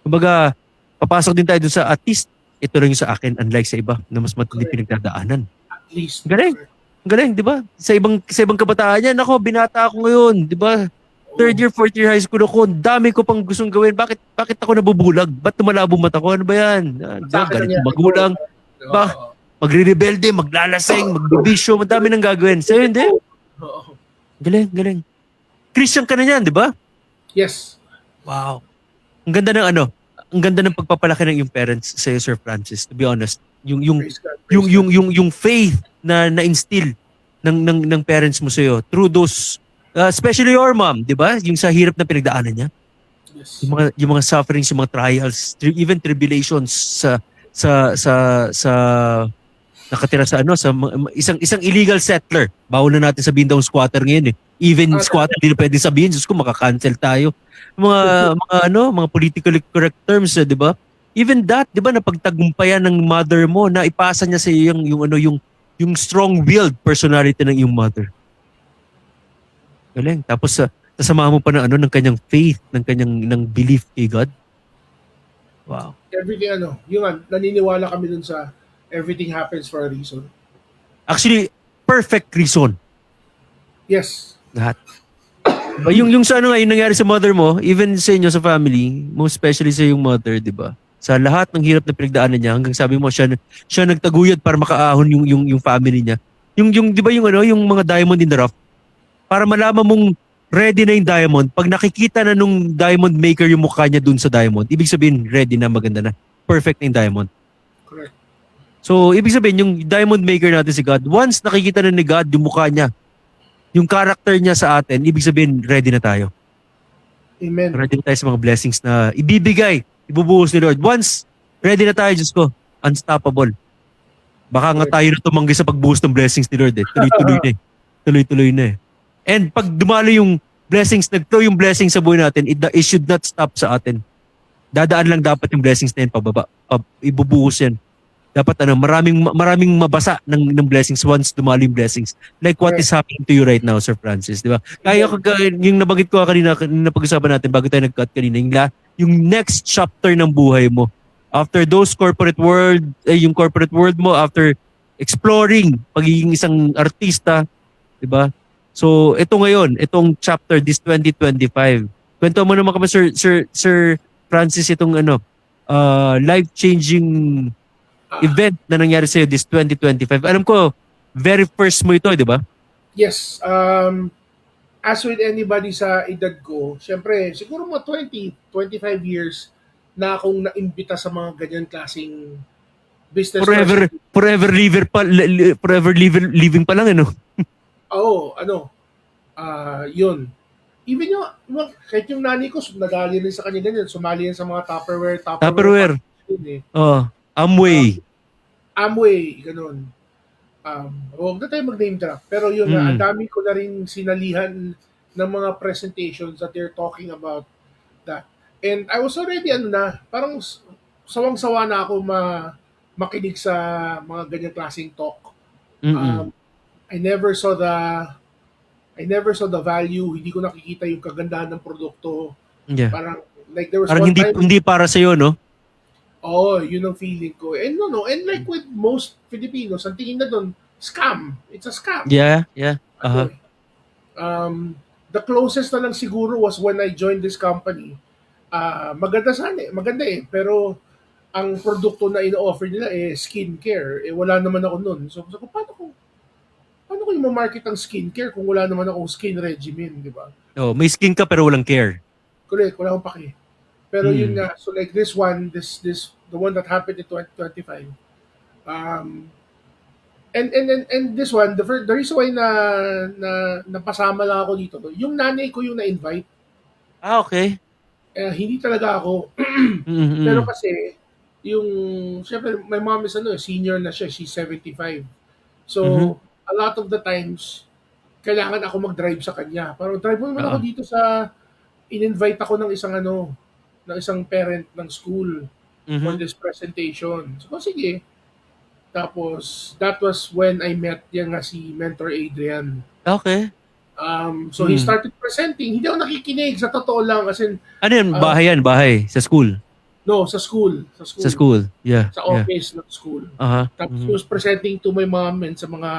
A: Kumbaga, papasok din tayo dun sa at least, ito lang yung sa akin, unlike sa iba na mas matindi
B: Correct.
A: pinagdadaanan.
B: At least.
A: Galing. Ang galing, di ba? Sa ibang kabataan yan, ako, binata ako ngayon, di ba? Third year, fourth year high school ako, ang dami ko pang gustong gawin. Bakit ako nabubulag? Ba't tumalabo mata ko? Ano ba yan?
B: Sa akin
A: Galit
B: nangyari
A: yung magulang.
B: to.
A: Ba? Magre-rebelde, maglalasing, magbibisyo, madami nang gagawin. Sa'yo, hindi?
B: Oo.
A: Galing. Christian ka na yan, di ba?
B: Yes.
A: Wow. Ang ganda ng pagpapalaki ng yung parents sa Sir Francis, to be honest. Yung
B: Praise God.
A: yung yung yung yung faith na na-instill ng parents mo sa iyo through those especially your mom, 'di ba? Yung sa hirap na pinagdaanan niya,
B: Yes.
A: yung mga sufferings, yung mga trials, even tribulations sa nakatira sa isang illegal settler. Bawal na natin sabihin daw squatter ngayon eh. Even squatter din pwedeng sabihin, Diyos ko, makaka-cancel tayo. Mga politically correct terms, 'di ba? Even that, 'di ba, napagtagumpayan ng mother mo na ipasa niya sa iyo yung strong-willed personality ng iyong mother. Galing. Tapos sasama mo pa ng kanyang faith, ng belief kay God. Wow.
B: Everything naniniwala kami dun sa everything happens for a reason.
A: Actually, perfect reason.
B: Yes.
A: Lahat. Diba? Yung sa ano nga, yung nangyari sa mother mo, even sa inyo sa family, most especially sa yung mother, di ba? Sa lahat ng hirap na pinagdaanan niya, hanggang sabi mo, siya nagtaguyod para makaahon yung family niya. Yung di ba yung ano, yung mga diamond in the rough, para malaman mong ready na yung diamond, pag nakikita na nung diamond maker yung mukha niya dun sa diamond, ibig sabihin, ready na, maganda na. Perfect na yung diamond.
B: Correct.
A: So, ibig sabihin, yung diamond maker natin si God, once nakikita na ni God yung mukha niya, yung character niya sa atin, ibig sabihin, ready na tayo.
B: Amen.
A: Ready na tayo sa mga blessings na ibibigay, ibubuhos ni Lord. Once, ready na tayo, Diyos ko, unstoppable. Baka nga tayo na tumanggi sa pagbuhos ng blessings ni Lord eh. Tuloy-tuloy na eh. Tuloy-tuloy na eh. And pag dumalo yung blessings, nag-flow yung blessings sa buhay natin, it should not stop sa atin. Dadaan lang dapat yung blessings na yun pababa. Ibubuhos yan. Dapat maraming mabasa ng blessings once dumalo yung blessings. Like what is happening to you right now, Sir Francis, di ba? Kaya yung nabanggit ko kanina, napag-usapan natin bago tayo nag-cut kanina, yung next chapter ng buhay mo. After those corporate world, yung corporate world mo, after exploring pagiging isang artista, di ba? So, ito ngayon, itong chapter, this 2025. Kwento mo naman kami, Sir Francis, itong life-changing event na nangyari sa'yo this 2025. Alam ko, very first mo ito, di ba?
B: Yes. As with anybody sa edad ko, syempre, siguro mga 20, 25 years na akong naimbita sa mga ganyan klaseng business.
A: Forever living pa lang, ano?
B: Oo, yun. Even kahit yung nani ko, nadali rin sa kanya ganyan, sumali yan sa mga
A: Tupperware. Amway.
B: Amway, ganun. Huwag na tayo mag-name drop. Pero yun nga, ang dami ko na rin sinalihan ng mga presentations that they're talking about that. And I was already, parang sawang-sawa na ako makinig sa mga ganyang klaseng talk. I never saw the value, hindi ko nakikita yung kagandahan ng produkto.
A: Yeah.
B: Parang, like there was
A: parang
B: one time,
A: hindi para sa'yo, no?
B: Oo, yun ang feeling ko. And and like with most Filipinos, ang tingin na doon, scam. It's a scam.
A: Yeah.
B: The closest na lang siguro was when I joined this company. Maganda eh, pero ang produkto na ino-offer nila skincare. Wala naman ako noon. So paano ko yung ma-market ang skincare kung wala naman akong skin regimen, di ba?
A: Oh, may skin ka pero walang care.
B: Correct, wala akong paki. Pero yun nga, so like this one, the one that happened in 2025. And this one, the reason why napasama lang ako dito, yung nanay ko yung na-invite.
A: Okay.
B: Hindi talaga ako. Pero kasi, syempre, my mom is senior na siya, she's 75. So, a lot of the times, kailangan ako mag-drive sa kanya. Parang drive mo naman ako dito in-invite ako ng isang parent ng school for this presentation. So, sige. Tapos, that was when I met si Mentor Adrian.
A: Okay.
B: So, he started presenting. Hindi ako nakikinig, sa totoo lang. As in,
A: ano yan? Bahay? Sa school?
B: No, sa school.
A: Sa school, yeah.
B: Sa office ng school. Tapos, he was presenting to my mom and sa mga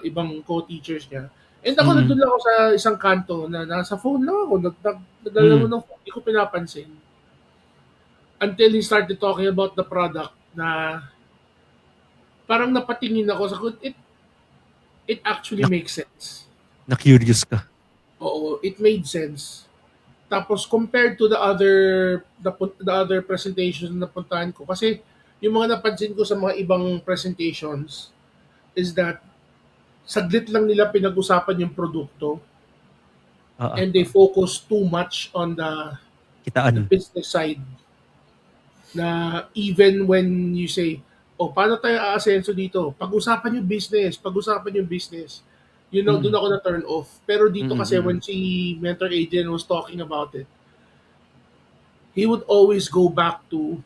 B: ibang co-teachers niya. And ako nandun lang ako sa isang kanto na nasa phone lang ako. Nagdala mo ng phone. Hindi ko pinapansin. Until he started talking about the product na parang napatingin ako sa it actually makes sense.
A: Na-curious ka.
B: Oo, it made sense. Tapos compared to the other presentations na napuntahan ko, kasi yung mga napansin ko sa mga ibang presentations is that saglit lang nila pinag-usapan yung produkto and they focus too much on the business side. Na even when you say, paano tayo aasenso dito? Pag-usapan yung business. Doon ako na-turn off. Pero dito kasi when si Mentor Adrian was talking about it, he would always go back to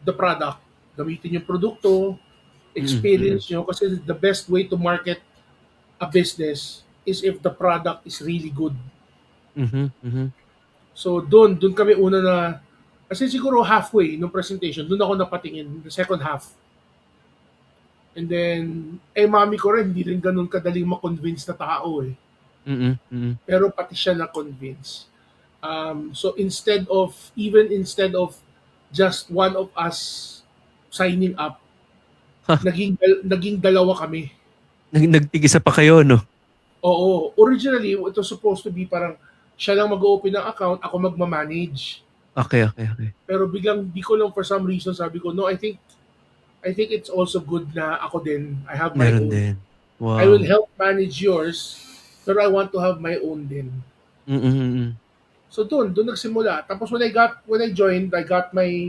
B: the product. Gamitin yung produkto, experience nyo, kasi the best way to market a business is if the product is really good. So doon kami una na Kasi siguro halfway nung presentation, doon ako napatingin, the second half. And then, mami ko rin, hindi rin ganun kadaling ma-convince na tao eh.
A: Mm.
B: Pero pati siya na-convince. So instead of just one of us signing up,
A: Ha,
B: naging dalawa kami.
A: nagtigisa pa kayo, no?
B: Oo, originally it was supposed to be parang siya lang mag-open ng account, ako magma-manage.
A: Okay.
B: Pero biglang di ko lang for some reason sabi ko, no, I think it's also good na ako din. I have my
A: Meron
B: own.
A: din.
B: I will
A: Wow.
B: help manage yours, pero I want to have my own din.
A: Mm.
B: So doon nagsimula. Tapos when I joined, I got my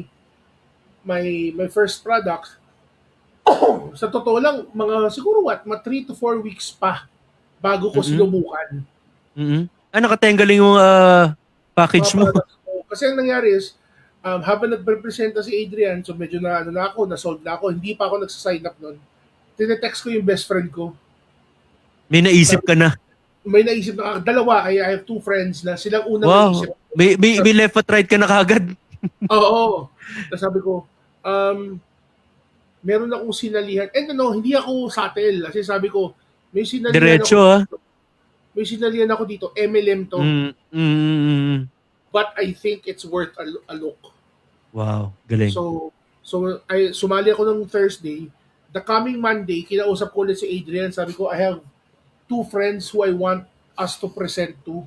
B: first product. Sa totoo lang, mga siguro mga 3 to 4 weeks pa bago ko
A: Mm.
B: sinubukan
A: Nakatanggaling yung
B: mga
A: package mo.
B: products ko. Kasi ang nangyari is, habang nagprepresenta si Adrian, so medyo na-sold na ako, hindi pa ako nagsasign up nun. Tinetext ko yung best friend ko.
A: May naisip
B: Sabi,
A: ka na.
B: may naisip na, dalawa, I have 2 friends na silang unang
A: Wow.
B: naisip.
A: May left at right ka na kagad.
B: Oo. Tapos sabi ko, meron akong sinalihan. And hindi ako subtle. Kasi sabi ko, may sinalihan ako
A: Diretso, ha?
B: dito. May sinalihan ako dito. MLM to.
A: Mm.
B: But I think it's worth a look.
A: Wow. Galing.
B: So sumali ako ng Thursday. The coming Monday, kinausap ko ulit si Adrian. Sabi ko, I have 2 friends who I want us to present to.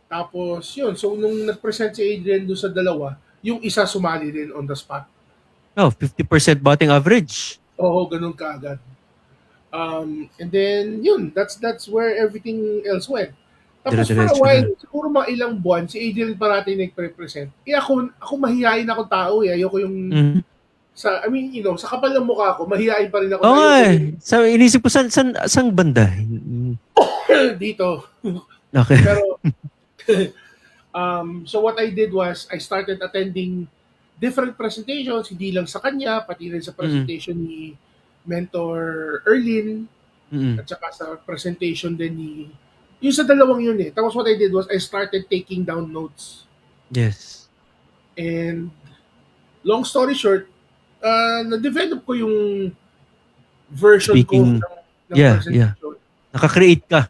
B: Tapos, yun. So, nung nag-present si Adrian doon sa dalawa, yung isa sumali din on the spot.
A: Oh, 50% batting average.
B: Oo, ganun kaagad. And then, yun. That's where everything else went. Tapos for a
A: Dire-diretso
B: while,
A: na.
B: siguro mga ilang buwan, si Adrian parati nagpre-present. Ako mahihain akong tao eh. Ayoko yung
A: Mm.
B: sa kapal ng mukha ko, mahihain pa rin ako.
A: Oo nga
B: Ayoko
A: eh. Inisip ko, saan banda?
B: dito.
A: Okay.
B: Pero, so what I did was, I started attending different presentations, hindi lang sa kanya, pati rin sa presentation ni Mentor Erlin,
A: Mm.
B: at saka sa presentation din yung sa dalawang yun eh. Tapos what I did was, I started taking down notes.
A: Yes.
B: And, long story short, na-develop ko yung version
A: Speaking,
B: ko ng
A: yeah.
B: presentation.
A: Nakakreate ka.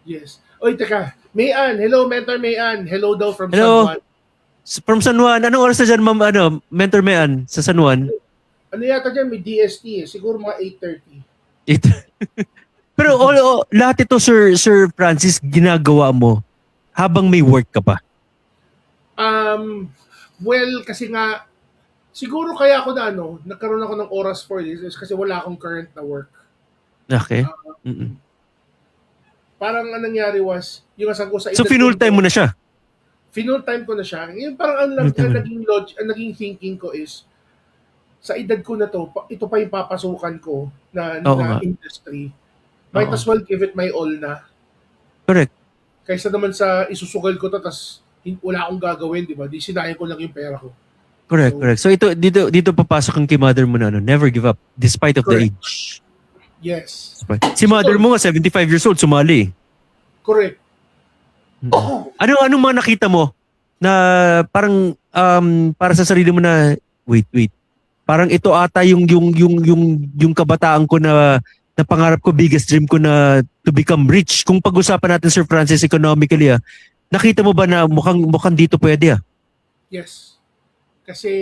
B: Yes. Oy, teka. Mayan. Hello, Mentor Mayan. Hello daw from
A: Hello.
B: San Juan.
A: From San Juan. Anong oras na dyan, ma'am? Mentor Mayan sa San Juan?
B: Ano yata dyan? May DST eh. Siguro mga 8:30.
A: It, pero lahat ito, Sir Francis, ginagawa mo habang may work ka pa.
B: Well, kasi nga, siguro kaya ako nagkaroon ako ng oras for this is kasi wala akong current na work.
A: Okay. Mm-mm.
B: Parang ang nangyari was, yung asan ko sa
A: So, full time mo na siya?
B: Full time ko na siya. Yung parang ang naging thinking ko is, sa edad ko na to, ito pa yung papasukan ko na industry. Might as well give it my all na.
A: Correct.
B: Kaysa naman sa isusugal ko to, tas wala akong gagawin, di ba? Di sinayin ko lang yung pera ko.
A: Correct. So, dito papasok ang kay mother mo na never give up despite of the age.
B: Yes.
A: Si mother mo nga, 75 years old, sumali.
B: Correct.
A: Ano mga nakita mo na parang para sa sarili mo na wait. Parang ito ata yung kabataan ko na pangarap ko, biggest dream ko na to become rich. Kung pag-usapan natin, Sir Francis, economically, nakita mo ba na mukhang dito pwede?
B: Yes. Kasi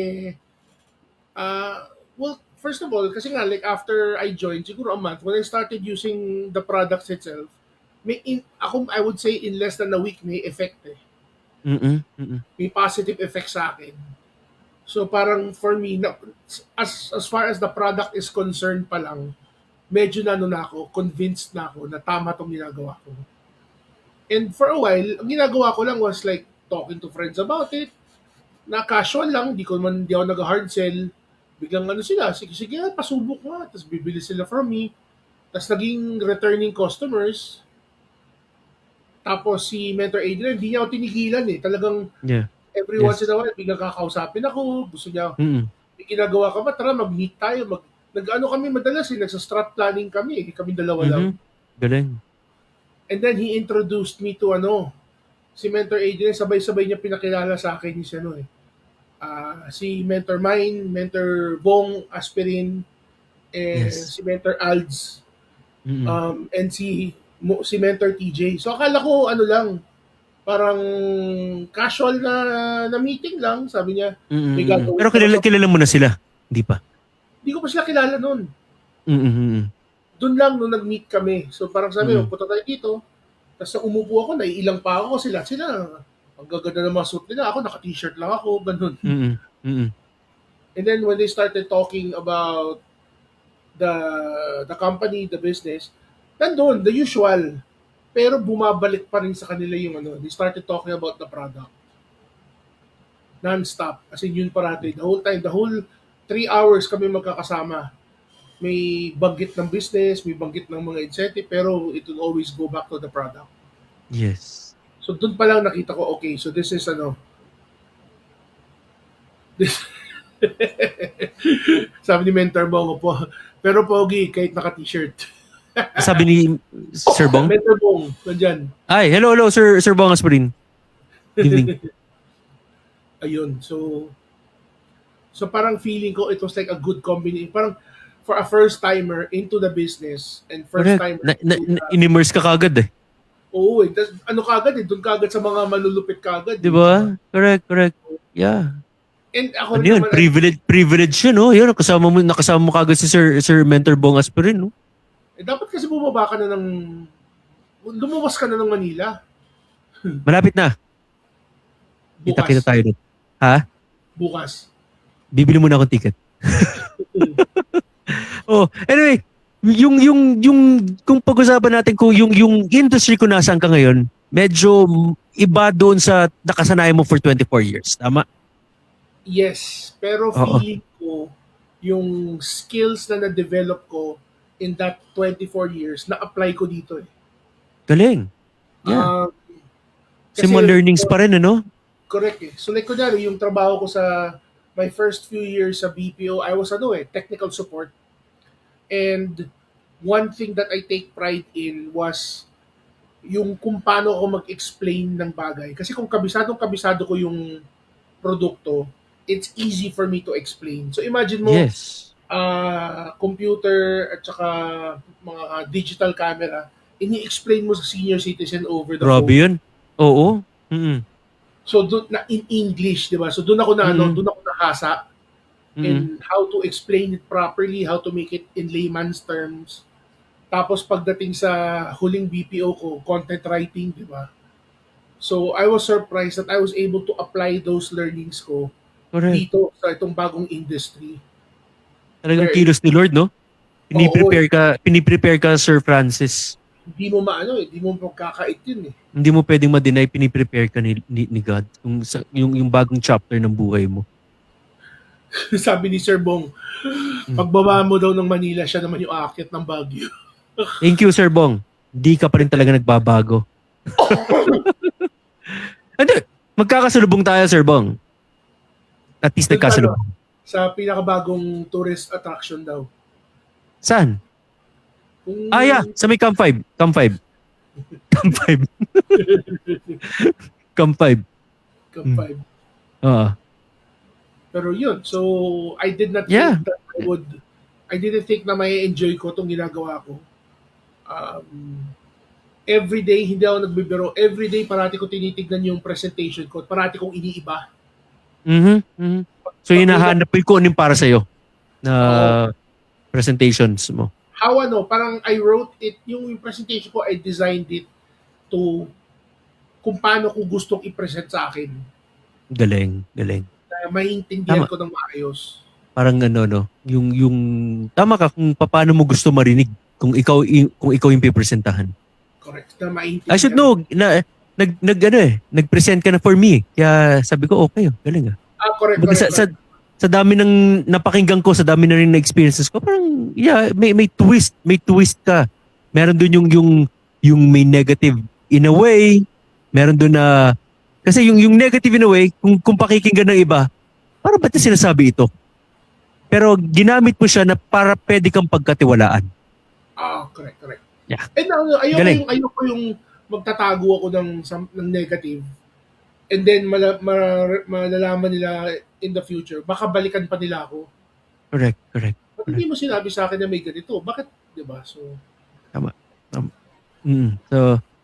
B: well, first of all, kasi nga like after I joined, siguro a month, when I started using the products itself, I would say in less than a week may effect eh. May positive effect sa akin. So parang for me, as far as the product is concerned pa lang, medyo na ako, convinced na ako na tama tong ginagawa ko. And for a while, ang ginagawa ko lang was like talking to friends about it, na casual lang, di ako nag-hard sell. Biglang sila, sige, pasubok nga, tapos bibili sila from me. Tapos naging returning customers. Tapos si Mentor Adrian, hindi niya ako tinigilan eh. Talagang every once in a while, biglang kakausapin ako. Gusto niya, may ginagawa ka ba? Tara, mag-meet tayo. Kami madalas eh, nagsa-strat planning kami. Kami dalawa lang.
A: Galing.
B: And then he introduced me to si Mentor Adrian, sabay-sabay niya pinakilala sa akin yung si Mentor Mine, Mentor Bong Aspirin,
A: Yes.
B: si Mentor Alds,
A: Mm-mm.
B: and si Mentor TJ. So akala ko ano lang, parang casual na meeting lang. Sabi niya, may
A: Mm-mm.
B: gagawin
A: Pero
B: daw sa...
A: kilala mo na sila? Hindi pa?
B: Hindi ko pa sila kilala noon.
A: Mm-mm.
B: Doon lang nung nag-meet kami. So parang sabi,
A: Mm-mm.
B: punta tayo dito. Tapos nung umupo ako, naiilang pa ako. Sila, ang gaganda ng mga suit nila. Ako, naka-t-shirt lang ako, ganun.
A: Mm-mm. Mm-mm.
B: And then when they started talking about the the company, the business, nandun, the usual. Pero bumabalik pa rin sa kanila yung they started talking about the product. Non-stop. As in, yun parati. The whole time, the whole 3 hours kami magkakasama. May banggit ng business, may banggit ng mga incentive, pero it will always go back to the product.
A: Yes.
B: So doon pa lang nakita ko, okay, so this is this, sabi ni Mentor Bong po, pero pogi, kahit naka-t-shirt.
A: Sabi ni Sir Bong?
B: Mentor Bong, nandyan.
A: Ay, hello, Sir Bong Aspirin. Evening.
B: Ayun, so parang feeling ko it was like a good combination. Parang for a first-timer into the business and first-timer
A: In-immerse ka kagad eh.
B: Oo eh. Ano kagad eh, doon kagad sa mga manulupit kagad.
A: Di ba? Correct. Yeah.
B: And ako
A: Ano yun?
B: naman,
A: Privilege yun, no? Yun, nakasama mo kagad si Sir Mentor Bong Aspirin, no?
B: dapat kasi bumaba ka na lumuwas ka na ng Manila.
A: Malapit na.
B: Bukas.
A: Kita tayo doon. Ha?
B: Bukas.
A: Bibili muna akong ticket. Oh, anyway, yung kung pag-usapan natin kung yung industry kung nasaan ka ngayon, medyo iba doon sa nakasanayan mo for 24 years. Tama?
B: Yes, pero feeling ko yung skills na na-develop ko in that 24 years, na-apply ko dito eh.
A: Galing. Yeah.
B: Kasi
A: Mga learnings pa rin, ano?
B: Correct eh. So like kunyari, yung trabaho ko sa my first few years sa BPO, I was technical support. And one thing that I take pride in was yung kung paano ako mag-explain ng bagay. Kasi kung kabisado ko yung produkto, it's easy for me to explain. So imagine mo,
A: Yes.
B: computer at saka mga digital camera, ini-explain mo sa senior citizen over the
A: Grabe
B: phone.
A: yun. Oo. Mm-mm.
B: So doon na in English, 'di ba? So doon ako doon ako nakasa in how to explain it properly, how to make it in layman's terms. Tapos pagdating sa huling BPO ko, content writing, 'di ba? So I was surprised that I was able to apply those learnings ko
A: Correct.
B: dito sa itong bagong industry.
A: Talagang kilos ni Lord, no? Piniprepare ka, Sir Francis.
B: Hindi mo hindi mo pagkakait yun eh.
A: Hindi mo pwedeng ma-deny, piniprepare ka ni God. Yung bagong chapter ng buhay mo.
B: Sabi ni Sir Bong, pagbaba mo daw ng Manila, siya naman yung aakyat ng Baguio.
A: Thank you, Sir Bong. Di ka pa rin talaga nagbabago. Ano? Magkakasalubong tayo, Sir Bong. At least nagkasalubong.
B: Sa pinakabagong tourist attraction daw.
A: Saan? Yeah. Sa may Camp 5. Camp 5. Camp 5. Camp 5.
B: Camp 5.
A: Oo.
B: Pero yun, so I did not
A: Yeah.
B: think that I didn't think na may enjoy ko itong ginagawa ko. Every day, hindi ako nagbibiro. Every day, parati ko tinitignan yung presentation ko. Parati kong iniiba.
A: So, hinahanap ko kung ano yung para sa'yo na presentations mo.
B: How parang I wrote it, yung presentation ko, I designed it to kung paano ko gustong i-present sa akin.
A: Galing.
B: Na maintindihan ko ng maayos.
A: Parang yung tama ka kung paano mo gusto marinig kung ikaw yung pipresentahan.
B: Correct. Na maintindihan.
A: I should know nag-present ka na for me. Kaya sabi ko okay, galing ah.
B: Correct.
A: Sa dami ng napakinggan ko, sa dami na rin na experiences ko, parang may twist ka. Meron doon yung may negative in a way, meron doon na kasi yung negative in a way, kung pakikinggan ng iba, para ba't na sinasabi ito? Pero ginamit mo siya na para pwede kang pagkatiwalaan.
B: Correct.
A: Yeah.
B: And ayoko yung magtatago ako ng negative, and then malalaman nila in the future, baka balikan pa nila ako.
A: Correct, correct.
B: Ba't hindi mo sinabi sa akin na may ganito? Bakit, di ba? So,
A: Tama. Tama.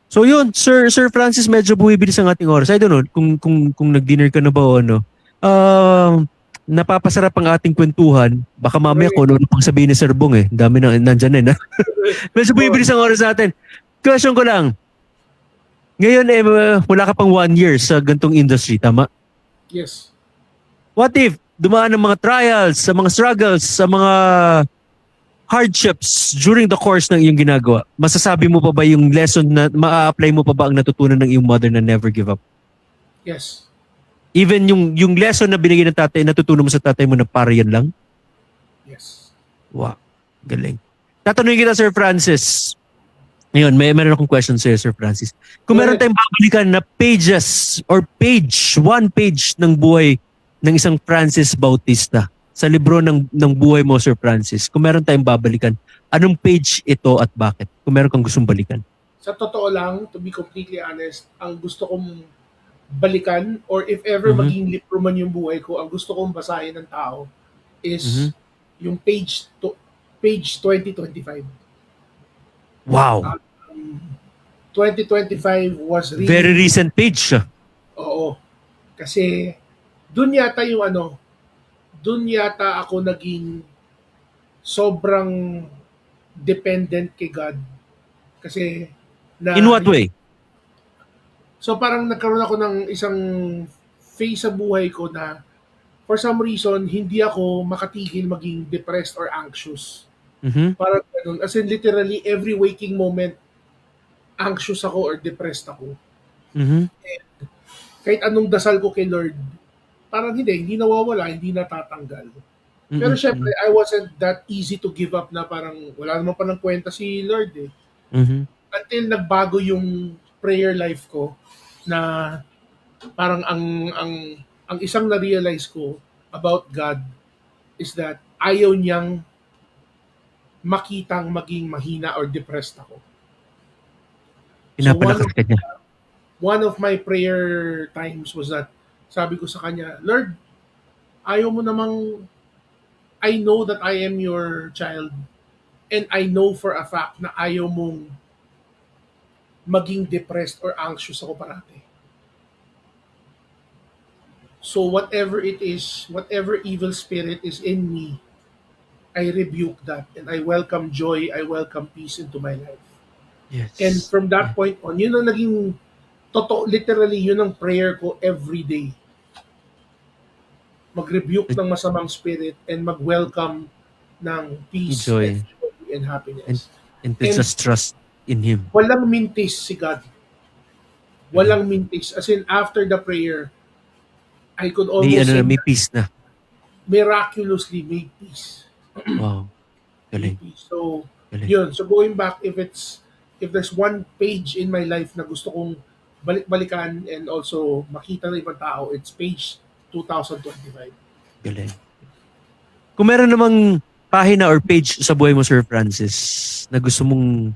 A: So yun, Sir Francis, medyo bumibilis ang ating oras. I don't know kung nag-dinner ka na ba o ano. Napapasarap ang ating kwentuhan. Baka mamaya kung ano pang sabihin ni Sir Bong eh. Dami na nandyan eh. Medyo bumibilis ang oras natin. Question ko lang. Ngayon wala ka pang 1 year sa gantong industry, tama?
B: yes.
A: What if dumaan ng mga trials, sa mga struggles, sa mga hardships during the course ng iyong ginagawa? Masasabi mo pa ba yung lesson na maa-apply mo pa ba ang natutunan ng iyong mother na never give up?
B: Yes.
A: Even yung lesson na binigay ng tatay, natutunan mo sa tatay mo na para yan lang?
B: Yes.
A: Wow, galing. Tatanungin kita, Sir Francis. Ngayon, meron akong question sa'yo, Sir Francis. Kung meron tayong babalikan na pages or one page ng buhay ng isang Francis Bautista sa libro ng buhay mo, Sir Francis, kung meron tayong babalikan, anong page ito at bakit? Kung meron kang gustong balikan.
B: Sa totoo lang, to be completely honest, ang gusto kong balikan, or if ever maging libro man yung buhay ko, ang gusto kong basahin ng tao is yung page 2025.
A: Wow.
B: 2025 was really...
A: Very recent page siya.
B: Oo. Kasi dun yata ako naging sobrang dependent kay God. Kasi
A: In what way?
B: So parang nagkaroon ako ng isang phase sa buhay ko na for some reason hindi ako makatigil maging depressed or anxious. Parang ganun. As in literally every waking moment anxious ako or depressed ako. And kahit anong dasal ko kay Lord, parang hindi nawawala, hindi natatanggal. Pero syempre, I wasn't that easy to give up na parang wala naman pa ng kwenta si Lord eh. Until nagbago yung prayer life ko na parang ang isang na-realize ko about God is that ayaw niyang makitang maging mahina or depressed ako.
A: Pinapalakas ka niya.
B: One of my prayer times was that sabi ko sa kanya, Lord, ayaw mo namang, I know that I am your child and I know for a fact na ayaw mong maging depressed or anxious ako parati. So whatever it is, whatever evil spirit is in me, I rebuke that and I welcome joy, I welcome peace into my life.
A: Yes.
B: And from that point on, yun ang naging totoo, literally yun ang prayer ko every day. Mag-rebuke ng masamang spirit and mag-welcome ng peace
A: Joy.
B: and happiness.
A: And to just trust in Him.
B: Walang mintis si God. Walang mintis. As in, after the prayer, I could almost say
A: May peace na.
B: miraculously made peace.
A: Wow. Galing.
B: So,
A: Galing.
B: yun. So going back, if there's one page in my life na gusto kong balik-balikan and also makita ng ibang tao, it's page 2025.
A: Galing. Kung meron namang pahina or page sa buhay mo, Sir Francis, na gusto mong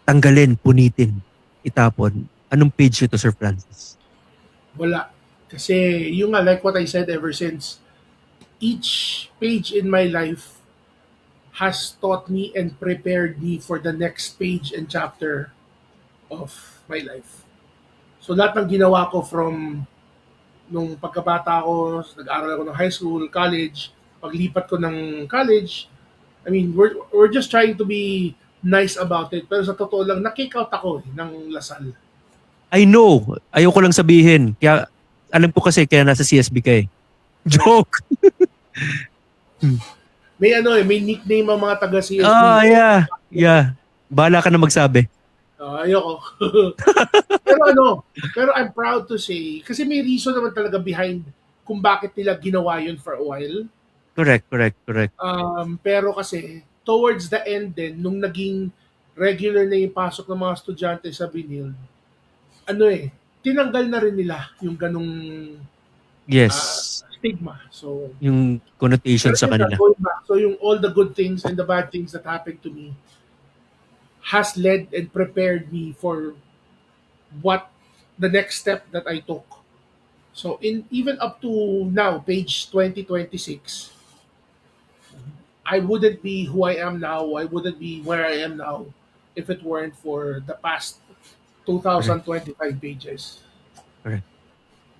A: tanggalin, punitin, itapon, anong page ito, Sir Francis?
B: Wala. Kasi yung nga, like what I said ever since, each page in my life has taught me and prepared me for the next page and chapter of my life. So lahat ng ginawa ko from nung pagkabata ko, nag-aral ako ng high school, college, paglipat ko ng college, I mean, we're just trying to be nice about it. Pero sa totoo lang, na-kick out ako ng Lasal.
A: I know. Ayoko lang sabihin. Kaya, alam ko kasi kaya nasa CSB ka eh. Joke!
B: May nickname ang mga taga-CSB.
A: Yeah. Bahala ka na magsabi.
B: Ayoko. pero I'm proud to say, kasi may reason naman talaga behind kung bakit nila ginawa yun for a while.
A: Correct.
B: Pero kasi, towards the end din, nung naging regular na yung pasok ng mga estudyante sa Binil, tinanggal na rin nila yung ganung stigma. So,
A: yung connotation sa kanila.
B: So yung all the good things and the bad things that happened to me has led and prepared me for what the next step that I took. So in even up to now, page 2026, I wouldn't be who I am now. I wouldn't be where I am now if it weren't for the past
A: Correct.
B: 2025 pages.
A: Correct.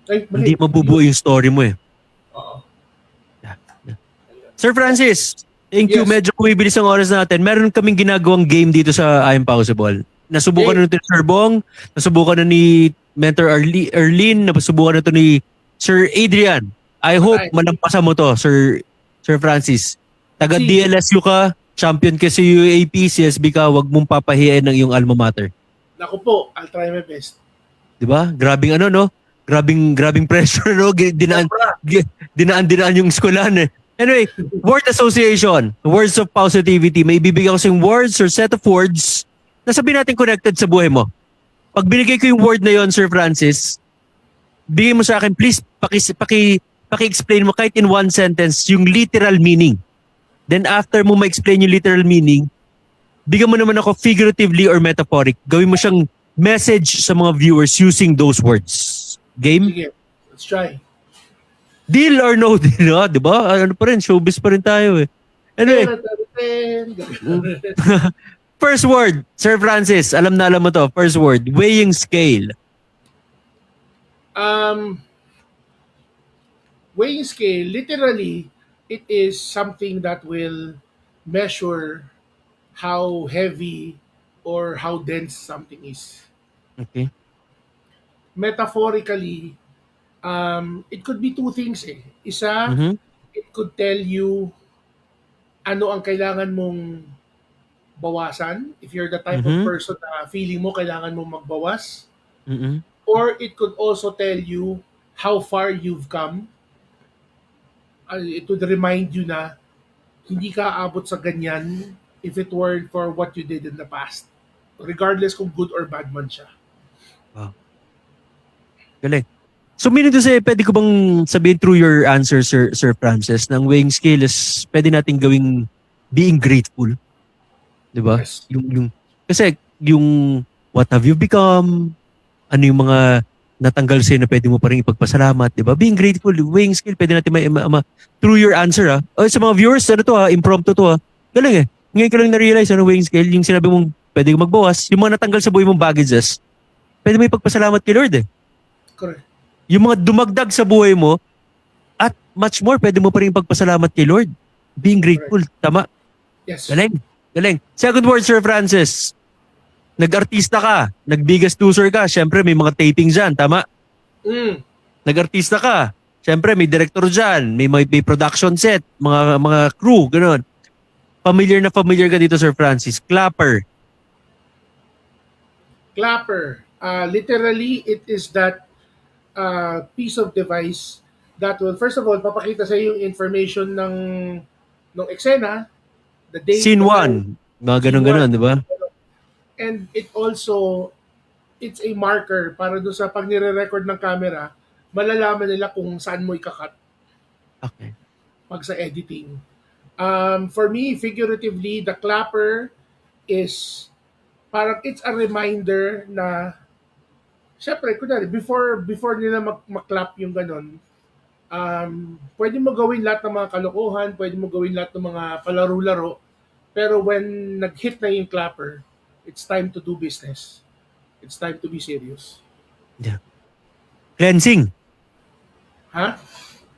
B: Ay,
A: Hindi
B: mali.
A: mabubuo yung story mo eh.
B: Oo.
A: Yeah. Yeah. Sir Francis, thank you.
B: Yes.
A: Medyo bumibilis ang oras natin. Meron kaming ginagawang game dito sa I'm Possible. Nasubukan
B: Game.
A: na ito ni Sir Bong, nasubukan na ni Mentor Erlene, nasubukan na ito ni Sir Adrian. I hope
B: Patay.
A: malampasan mo to, Sir Francis. Taga
B: Si-
A: DLSU ka, champion ka sa UAP, CSB ka, wag mong papahiyain ng iyong alma mater.
B: Naku po, I'll try my best.
A: 'Di ba? Grabing ano no? Grabing pressure no. Dinaan yung eskwelahan eh. Anyway, word association, words of positivity. May ibibigay ko sa words or set of words na sabihin natin connected sa buhay mo. Pag binigay ko yung word na yon, Sir Francis, bigay mo sa akin, please, paki-explain mo kahit in one sentence yung literal meaning. Then after mo ma-explain yung literal meaning, bigyan mo naman ako figuratively or metaphoric. Gawin mo siyang message sa mga viewers using those words. Game?
B: Sige, let's try.
A: Deal or no deal, no? Di ba? Ano pa rin, showbiz pa rin tayo eh. Anyway, first word, Sir Francis, alam na alam mo to. First word, weighing scale.
B: Weighing scale, literally, it is something that will measure how heavy or how dense something is.
A: Okay.
B: Metaphorically, it could be two things eh. Isa,
A: Mhm.
B: it could tell you ano ang kailangan mong bawasan if you're the type of
A: Mhm.
B: person na feeling mo kailangan mong magbawas.
A: Mhm.
B: Or it could also tell you how far you've come. It would remind you na hindi ka aabot sa ganyan if it weren't for what you did in the past. Regardless kung good or bad man siya.
A: Galing. So meaning to say, pwede ko bang sabihin through your answer, Sir Francis, ng weighing scale is pwede natin gawing being grateful. Di ba?
B: Yes.
A: Kasi yung what have you become, ano yung mga natanggal sa'yo na pwede mo pa rin ipagpasalamat, di ba? Being grateful, weighing scale, pwede natin through your answer sa mga viewers, ano to impromptu to galing eh. Ngayon ko lang na-realize, weighing scale, yung sinabi mong pwede kang magbawas, yung mga natanggal sa buhay mong baggages, pwede mo ipagpasalamat kay Lord eh.
B: Correct.
A: Yung mga dumagdag sa buhay mo, at much more, pwede mo pa rin ipagpasalamat kay Lord. Being grateful, tama?
B: Yes.
A: Galing. Second word, Sir Francis. Nag-artista ka, nag-biggest loser ka, syempre may mga tapings dyan, tama?
B: Mm.
A: Nag-artista ka, syempre may director dyan, may production set, mga crew, gano'n. Familiar ka dito, Sir Francis. Clapper.
B: Clapper. Literally, it is that piece of device that will, first of all, papakita sa iyo yung information ng eksena, the date,
A: Scene
B: the
A: 1. Mga
B: Scene
A: gano'n, di ba?
B: and it also, it's a marker para doon sa pag nire-record ng camera, malalaman nila kung saan mo ikakat
A: Okay.
B: pag sa editing. For me, figuratively, the clapper is parang it's a reminder na syempre, kunwari, before nila mag-clap yung ganon, pwede mo gawin lahat ng mga kalokohan, pwede mo gawin lahat ng mga palaro-laro, pero when nag-hit na yung clapper, it's time to do business. It's time to be serious.
A: Yeah. Cleansing.
B: Ha?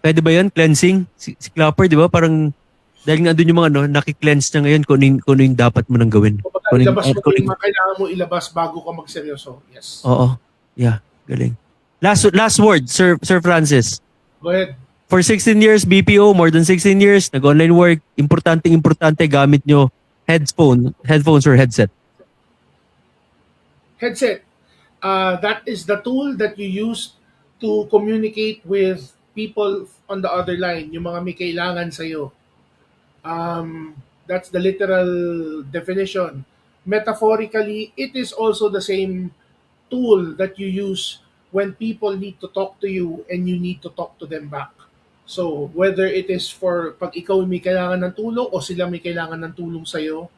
A: Pwede ba yan? Cleansing? Si Clapper, di ba? Parang dahil nga doon yung mga naki-cleanse na ngayon kung ano yung dapat mo nang gawin.
B: Kumbaga,
A: Kung ano
B: ilabas mo
A: kung
B: yung mga kailangan mo ilabas bago ka magseryoso. Yes.
A: Oo. Yeah. Galing. Last word, Sir Francis.
B: Go ahead.
A: For 16 years, BPO, more than 16 years, nag-online work, importante gamit nyo headphones or headset.
B: Headset. That is the tool that you use to communicate with people on the other line, yung mga may kailangan sa'yo. That's the literal definition. Metaphorically, it is also the same tool that you use when people need to talk to you and you need to talk to them back. So, whether it is for pag ikaw may kailangan ng tulong o sila may kailangan ng tulong sa'yo,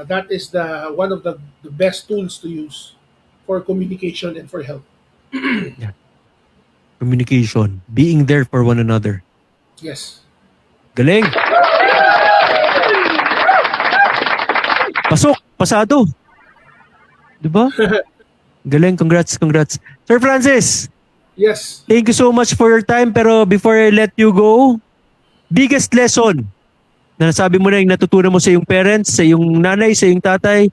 B: that is one of the best tools to use. for communication and for help.
A: Communication. Being there for one another.
B: Yes.
A: Galing. Pasok. Pasado. Diba? Galing. Congrats. Sir Francis,
B: Yes.
A: thank you so much for your time. Pero before I let you go, biggest lesson na nasabi mo na yung natutunan mo sa iyong parents, sa iyong nanay, sa iyong tatay,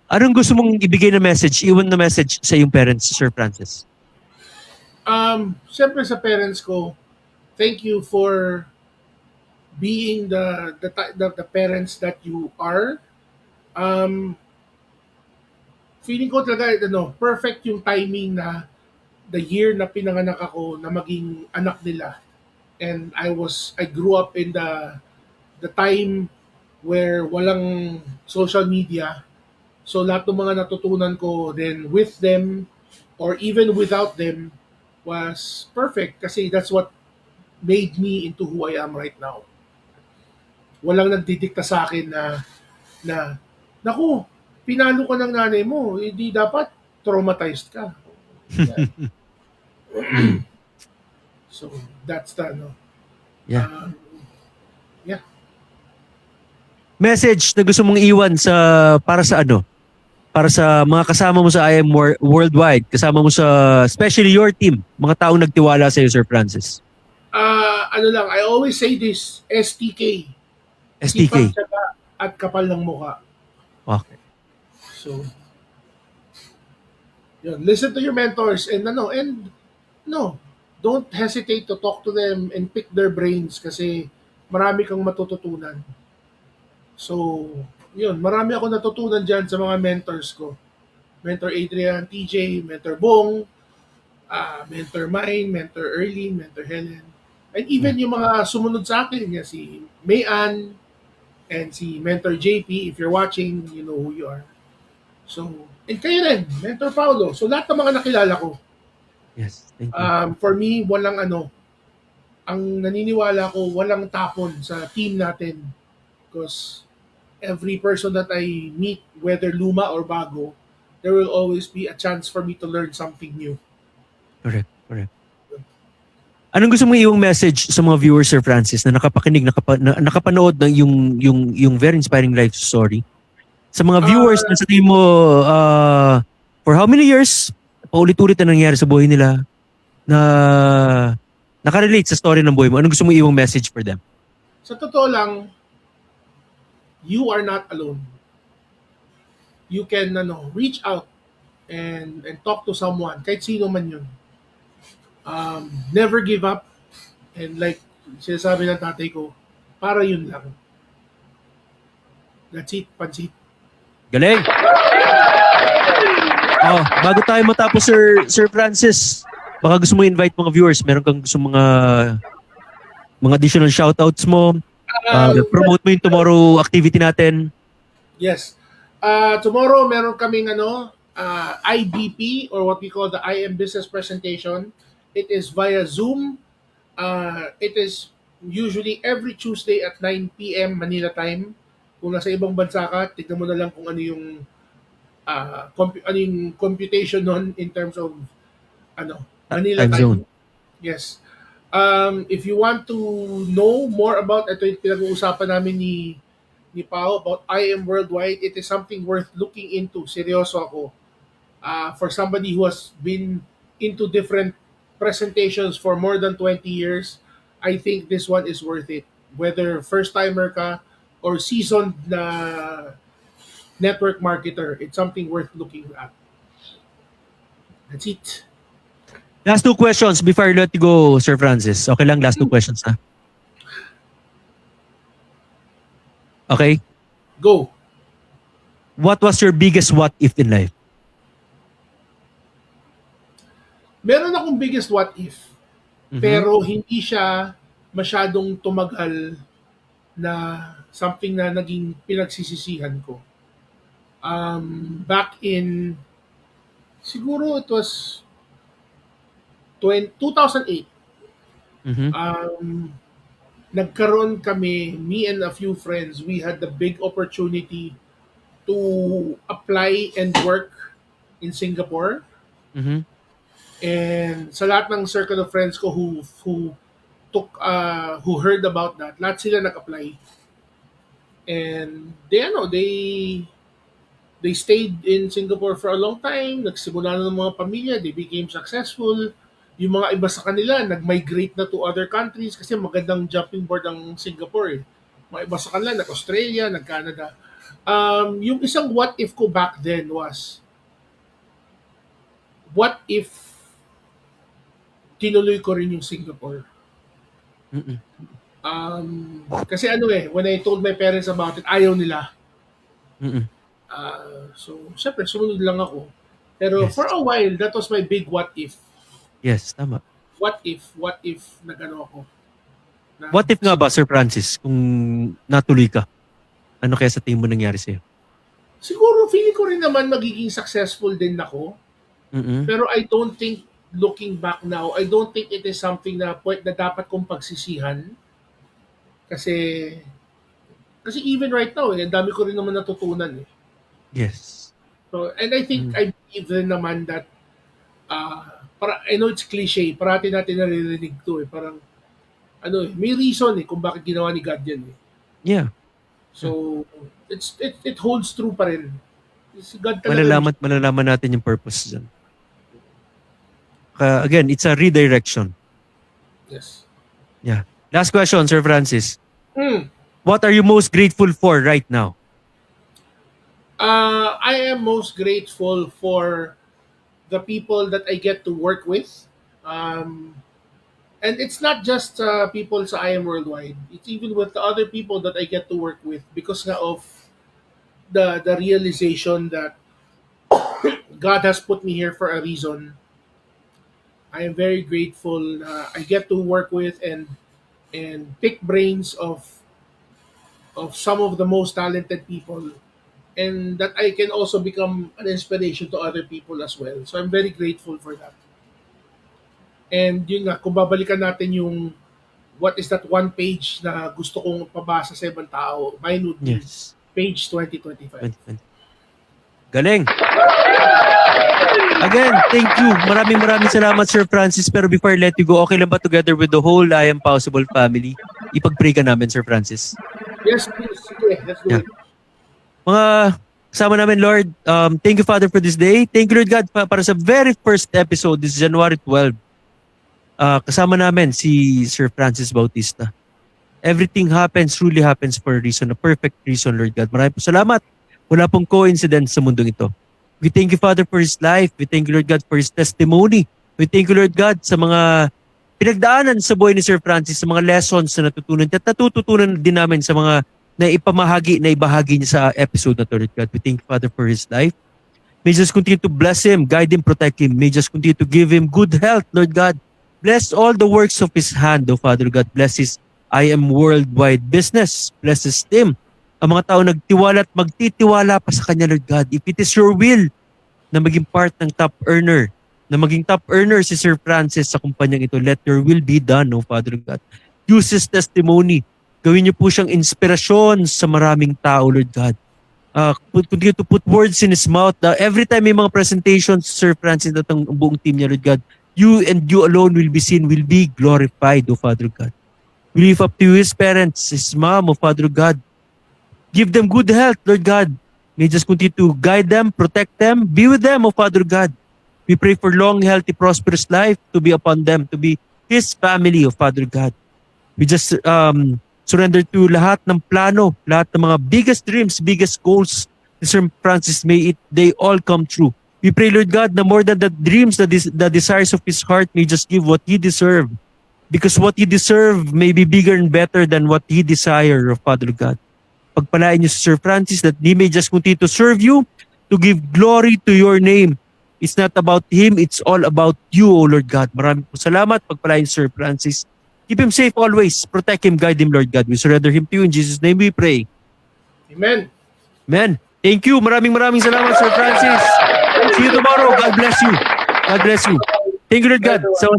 A: anong gusto mong ibigay na message, iwan na message sa iyong parents, Sir Francis?
B: Siyempre sa parents ko, thank you for being the parents that you are. Feeling ko talaga perfect yung timing na the year na pinanganak ako na maging anak nila. And I grew up in the time where walang social media. So lahat ng mga natutunan ko then with them or even without them was perfect kasi that's what made me into who I am right now. Walang nagdidikta sa akin na naku, pinalo ka ng nanay mo, hindi dapat traumatized ka. Yeah. So that's the
A: Yeah.
B: Yeah.
A: Message na gusto mong iwan para sa mga kasama mo sa IM Worldwide, kasama mo sa, especially your team, mga taong nagtiwala sa iyo, Sir Francis.
B: I always say this, STK.
A: STK.
B: Sipag, tiyaga, at kapal ng mukha.
A: Okay.
B: So, yun, listen to your mentors and don't hesitate to talk to them and pick their brains kasi marami kang matututunan. So, yun, marami ako natutunan dyan sa mga mentors ko. Mentor Adrian, TJ, Mentor Bong, Mentor Mine, Mentor Erlene, Mentor Helen. And even yung mga sumunod sa akin, si Mayan and si Mentor JP, if you're watching, you know who you are. So, and kayo rin, Mentor Paulo. So, lahat ng mga nakilala ko,
A: Yes, thank you.
B: for me, ang naniniwala ko, walang tapon sa team natin. Because every person that I meet, whether luma or bago, there will always be a chance for me to learn something new.
A: Correct. Anong gusto mong iwang message sa mga viewers, Sir Francis, na nakapakinig, nakapanood ng yung very inspiring life story? Sa mga viewers na sa tingin mo, for how many years, paulit-ulit na nangyari sa buhay nila na nakarelate sa story ng buhay mo, anong gusto mong iwang message for them?
B: Sa totoo lang, you are not alone. You can reach out and talk to someone, kahit sino man yun. Never give up. And like sinasabi ng tatay ko, para yun lang. That's it, pansit.
A: Galing! Bago tayo matapos, Sir Francis, baka gusto mo invite mga viewers, meron kang gusto mga additional shoutouts mo, promote mo yung tomorrow activity natin.
B: Yes. Tomorrow meron kaming IBP or what we call the IM Business Presentation. It is via Zoom. It is usually every Tuesday at 9 p.m. Manila time. Kung nasa ibang bansa ka, tignan mo na lang kung ano yung computation nun in terms of Manila
A: Time
B: time.
A: zone.
B: Yes. If you want to know more about ito yung pinag-uusapan namin ni Pao about IM Worldwide, it is something worth looking into. Seryoso ako. For somebody who has been into different presentations for more than 20 years, I think this one is worth it. Whether first-timer ka or seasoned na network marketer, it's something worth looking at. That's it.
A: Last two questions before I let you go, Sir Francis. Okay lang, last two questions na. Okay?
B: Go.
A: What was your biggest what if in life?
B: Meron akong biggest what if, pero hindi siya masyadong tumagal na something na naging pinagsisisihan ko. Back in, siguro it was 2008, nagkaroon kami, me and a few friends, we had the big opportunity to apply and work in Singapore.
A: Mhm.
B: And sa lahat ng circle of friends ko who heard about that, lahat sila nag-apply. And they stayed in Singapore for a long time, nagsimula na ng mga pamilya, they became successful. Yung mga iba sa kanila, nag-migrate na to other countries kasi magandang jumping board ang Singapore eh. Mga iba sa kanila, nag-Australia, nag-Canada. Yung isang what if ko back then was, what if tinuloy ko rin yung Singapore?
A: Mm-mm.
B: Kasi when I told my parents about it, ayaw nila.
A: Mm-mm.
B: So, syempre, sumunod lang ako. Pero
A: Yes.
B: for a while, that was my big what if.
A: Yes, tama.
B: What if nagano ako?
A: What if nga ba, Sir Francis, kung natuloy ka? Ano kaya sa tingin mo nangyari sa'yo?
B: Siguro, feeling ko rin naman magiging successful din ako.
A: Mm-mm.
B: Pero I don't think, looking back now, I don't think it is something na dapat kong pagsisihan. Kasi even right now, ang dami ko rin naman natutunan eh.
A: Yes.
B: So, and I think I believe rin naman that I know it's cliche, parati natin naririnig to eh, parang may reason eh kung bakit ginawa ni God yan eh.
A: Yeah.
B: So, it holds true pa rin. Si God talaga.
A: Malalaman natin yung purpose dyan. Again, it's a redirection.
B: Yes.
A: Yeah. Last question, Sir Francis.
B: Hmm.
A: What are you most grateful for right now?
B: I am most grateful for the people that I get to work with. And it's not just people sa I Am Worldwide. It's even with the other people that I get to work with because nga of the realization that God has put me here for a reason. I am very grateful. I get to work with and pick brains of some of the most talented people, and that I can also become an inspiration to other people as well. So I'm very grateful for that. And yun nga, kung babalikan natin yung what is that one page na gusto kong pabasa sa ibang tao, mine would be
A: Yes.
B: page 2025.
A: Galing. Again, thank you. Maraming salamat, Sir Francis. Pero before I let you go, okay lang ba together with the whole I Am Possible family? Ipag-pray ka namin, Sir Francis.
B: Yes, please. Sige, let's do it.
A: Mga kasama namin, Lord, thank you, Father, for this day. Thank you, Lord God, para sa very first episode, this January 12. Kasama namin si Sir Francis Bautista. Everything truly happens for a reason, a perfect reason, Lord God. Maraming salamat. Wala pong coincidence sa mundong ito. We thank you, Father, for his life. We thank you, Lord God, for his testimony. We thank you, Lord God, sa mga pinagdaanan sa buhay ni Sir Francis, sa mga lessons na natutunan at natututunan din namin sa mga na ibahagi niya sa episode na to, Lord God. We thank you, Father, for his life. May just continue to bless him, guide him, protect him. May just continue to give him good health, Lord God. Bless all the works of his hand, O Father God. Bless his I Am Worldwide business. Bless his team. Ang mga tao nagtiwala at magtitiwala pa sa kanya, Lord God. If it is your will na maging part ng top earner, na maging top earner si Sir Francis sa kumpanyang ito, let your will be done, O Father God. Use his testimony. Gawin niyo po siyang inspirasyon sa maraming tao, Lord God. Continue to put words in his mouth. Every time may mga presentations, Sir Francis at ang buong team niya, Lord God, you and you alone will be seen, will be glorified, O Father God. We lift up to you his parents, his mom, O Father God. Give them good health, Lord God. May just continue to guide them, protect them, be with them, O Father God. We pray for long, healthy, prosperous life to be upon them, to be his family, O Father God. We just surrender to lahat ng plano, lahat ng mga biggest dreams, biggest goals ni Sir Francis, they all come true. We pray, Lord God, na more than the dreams, the desires of his heart, may just give what he deserve. Because what he deserve may be bigger and better than what he desire, O Father God. Pagpalain niyo si Sir Francis that he may just continue to serve you, to give glory to your name. It's not about him, it's all about you, O Lord God. Maraming po salamat. Pagpalain Sir Francis. Keep him safe always. Protect him, guide him, Lord God. We surrender him to you. In Jesus' name we pray.
B: Amen.
A: Amen. Thank you. Maraming salamat, Sir Francis. See you tomorrow. God bless you. God bless you. Thank you, Lord God. So,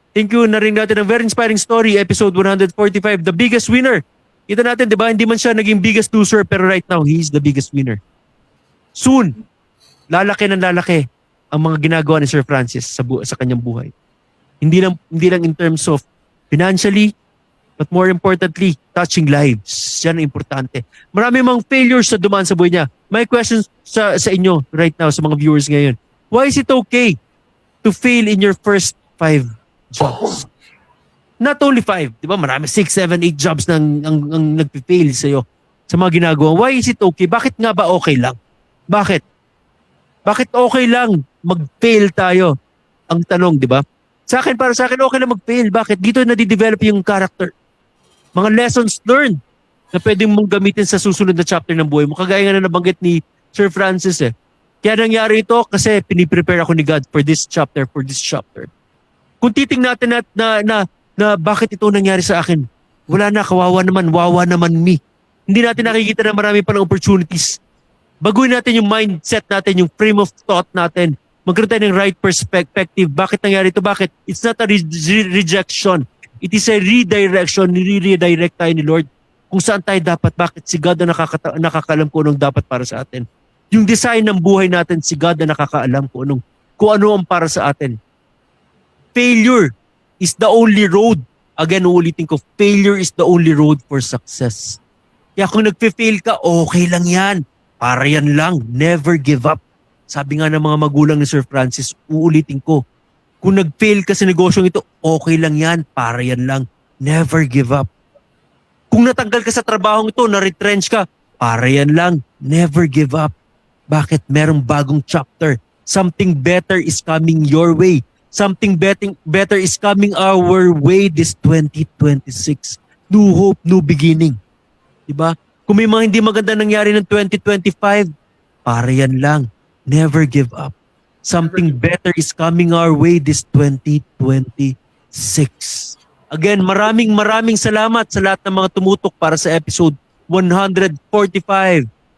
A: thank you na rin natin ang very inspiring story, episode 145, The Biggest Winner. Kita natin, di ba? Hindi man siya naging biggest loser, pero right now, he is the biggest winner. Soon, lalaki ng lalaki ang mga ginagawa ni Sir Francis sa kanyang buhay. Hindi lang in terms of financially, but more importantly, touching lives. Yan ang importante. Marami mga failures na dumaan sa buhay niya. My question sa inyo right now, sa mga viewers ngayon. Why is it okay to fail in your first 5 jobs? Not only 5, di ba? Marami 6, 7, 8 jobs na ang nagpi-fail sa'yo sa mga ginagawa. Why is it okay? Bakit nga ba okay lang? Bakit? Bakit okay lang mag-fail tayo? Ang tanong, di ba? Para sa akin, okay lang mag-fail. Bakit? Dito nadidevelop yung character. Mga lessons learned na pwedeng mong gamitin sa susunod na chapter ng buhay mo. Kagaya nga na nabanggit ni Sir Francis eh. Kaya nangyari ito kasi piniprepare ako ni God for this chapter, Kung titingnan natin na bakit ito nangyari sa akin, wala na, wawa naman me. Hindi natin nakikita na marami pa ng opportunities. Baguhin natin yung mindset natin, yung frame of thought natin. Magkaroon tayo ng right perspective. Bakit nangyari ito? Bakit? It's not a rejection. It is a redirection. Nire-redirect tayo ni Lord kung saan tayo dapat. Bakit? Si God na nakakaalam kung anong dapat para sa atin. Yung design ng buhay natin, si God na nakakaalam kung ano ang para sa atin. Failure is the only road. Again, uulitin ko, failure is the only road for success. Kaya kung nagpe-fail ka, okay lang yan. Para yan lang. Never give up. Sabi nga ng mga magulang ni Sir Francis, uulitin ko, kung nag-fail ka sa negosyong ito, okay lang yan. Para yan lang. Never give up. Kung natanggal ka sa trabahong ito, na-retrench ka, para yan lang. Never give up. Bakit? Merong bagong chapter. Something better is coming your way. Something better is coming our way this 2026. New hope, new beginning. Diba? Kung may mga hindi maganda nangyari ng 2025, para yan lang. Never give up. Something better is coming our way this 2026. Again, maraming salamat sa lahat ng mga tumutok para sa episode 145.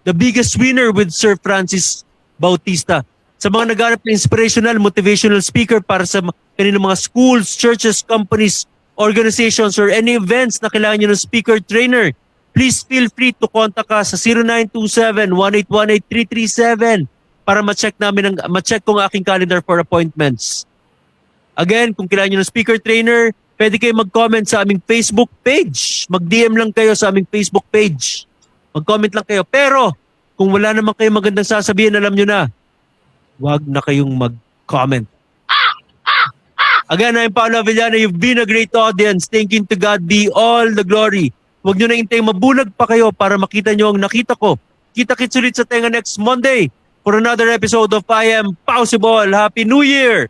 A: The biggest winner with Sir Francis Bautista. Sa mga naghanap ng inspirational, motivational speaker para sa kanilang mga schools, churches, companies, organizations, or any events na kailangan nyo ng speaker trainer, please feel free to contact us sa 0927-1818-337 para ma-check ko ang aking calendar for appointments. Again, kung kailangan nyo ng speaker trainer, pwede kayo mag-comment sa aming Facebook page. Mag-DM lang kayo sa aming Facebook page. Mag-comment lang kayo. Pero, kung wala naman kayo magandang sasabihin, alam nyo na, wag na kayong mag-comment. Again, I'm Paolo Avellana. You've been a great audience. Thanking to God be all the glory. Huwag nyo na hintay mabulag pa kayo para makita nyo ang nakita ko. Kita-kits ulit sa tenga next Monday for another episode of I Am Possible. Happy New Year!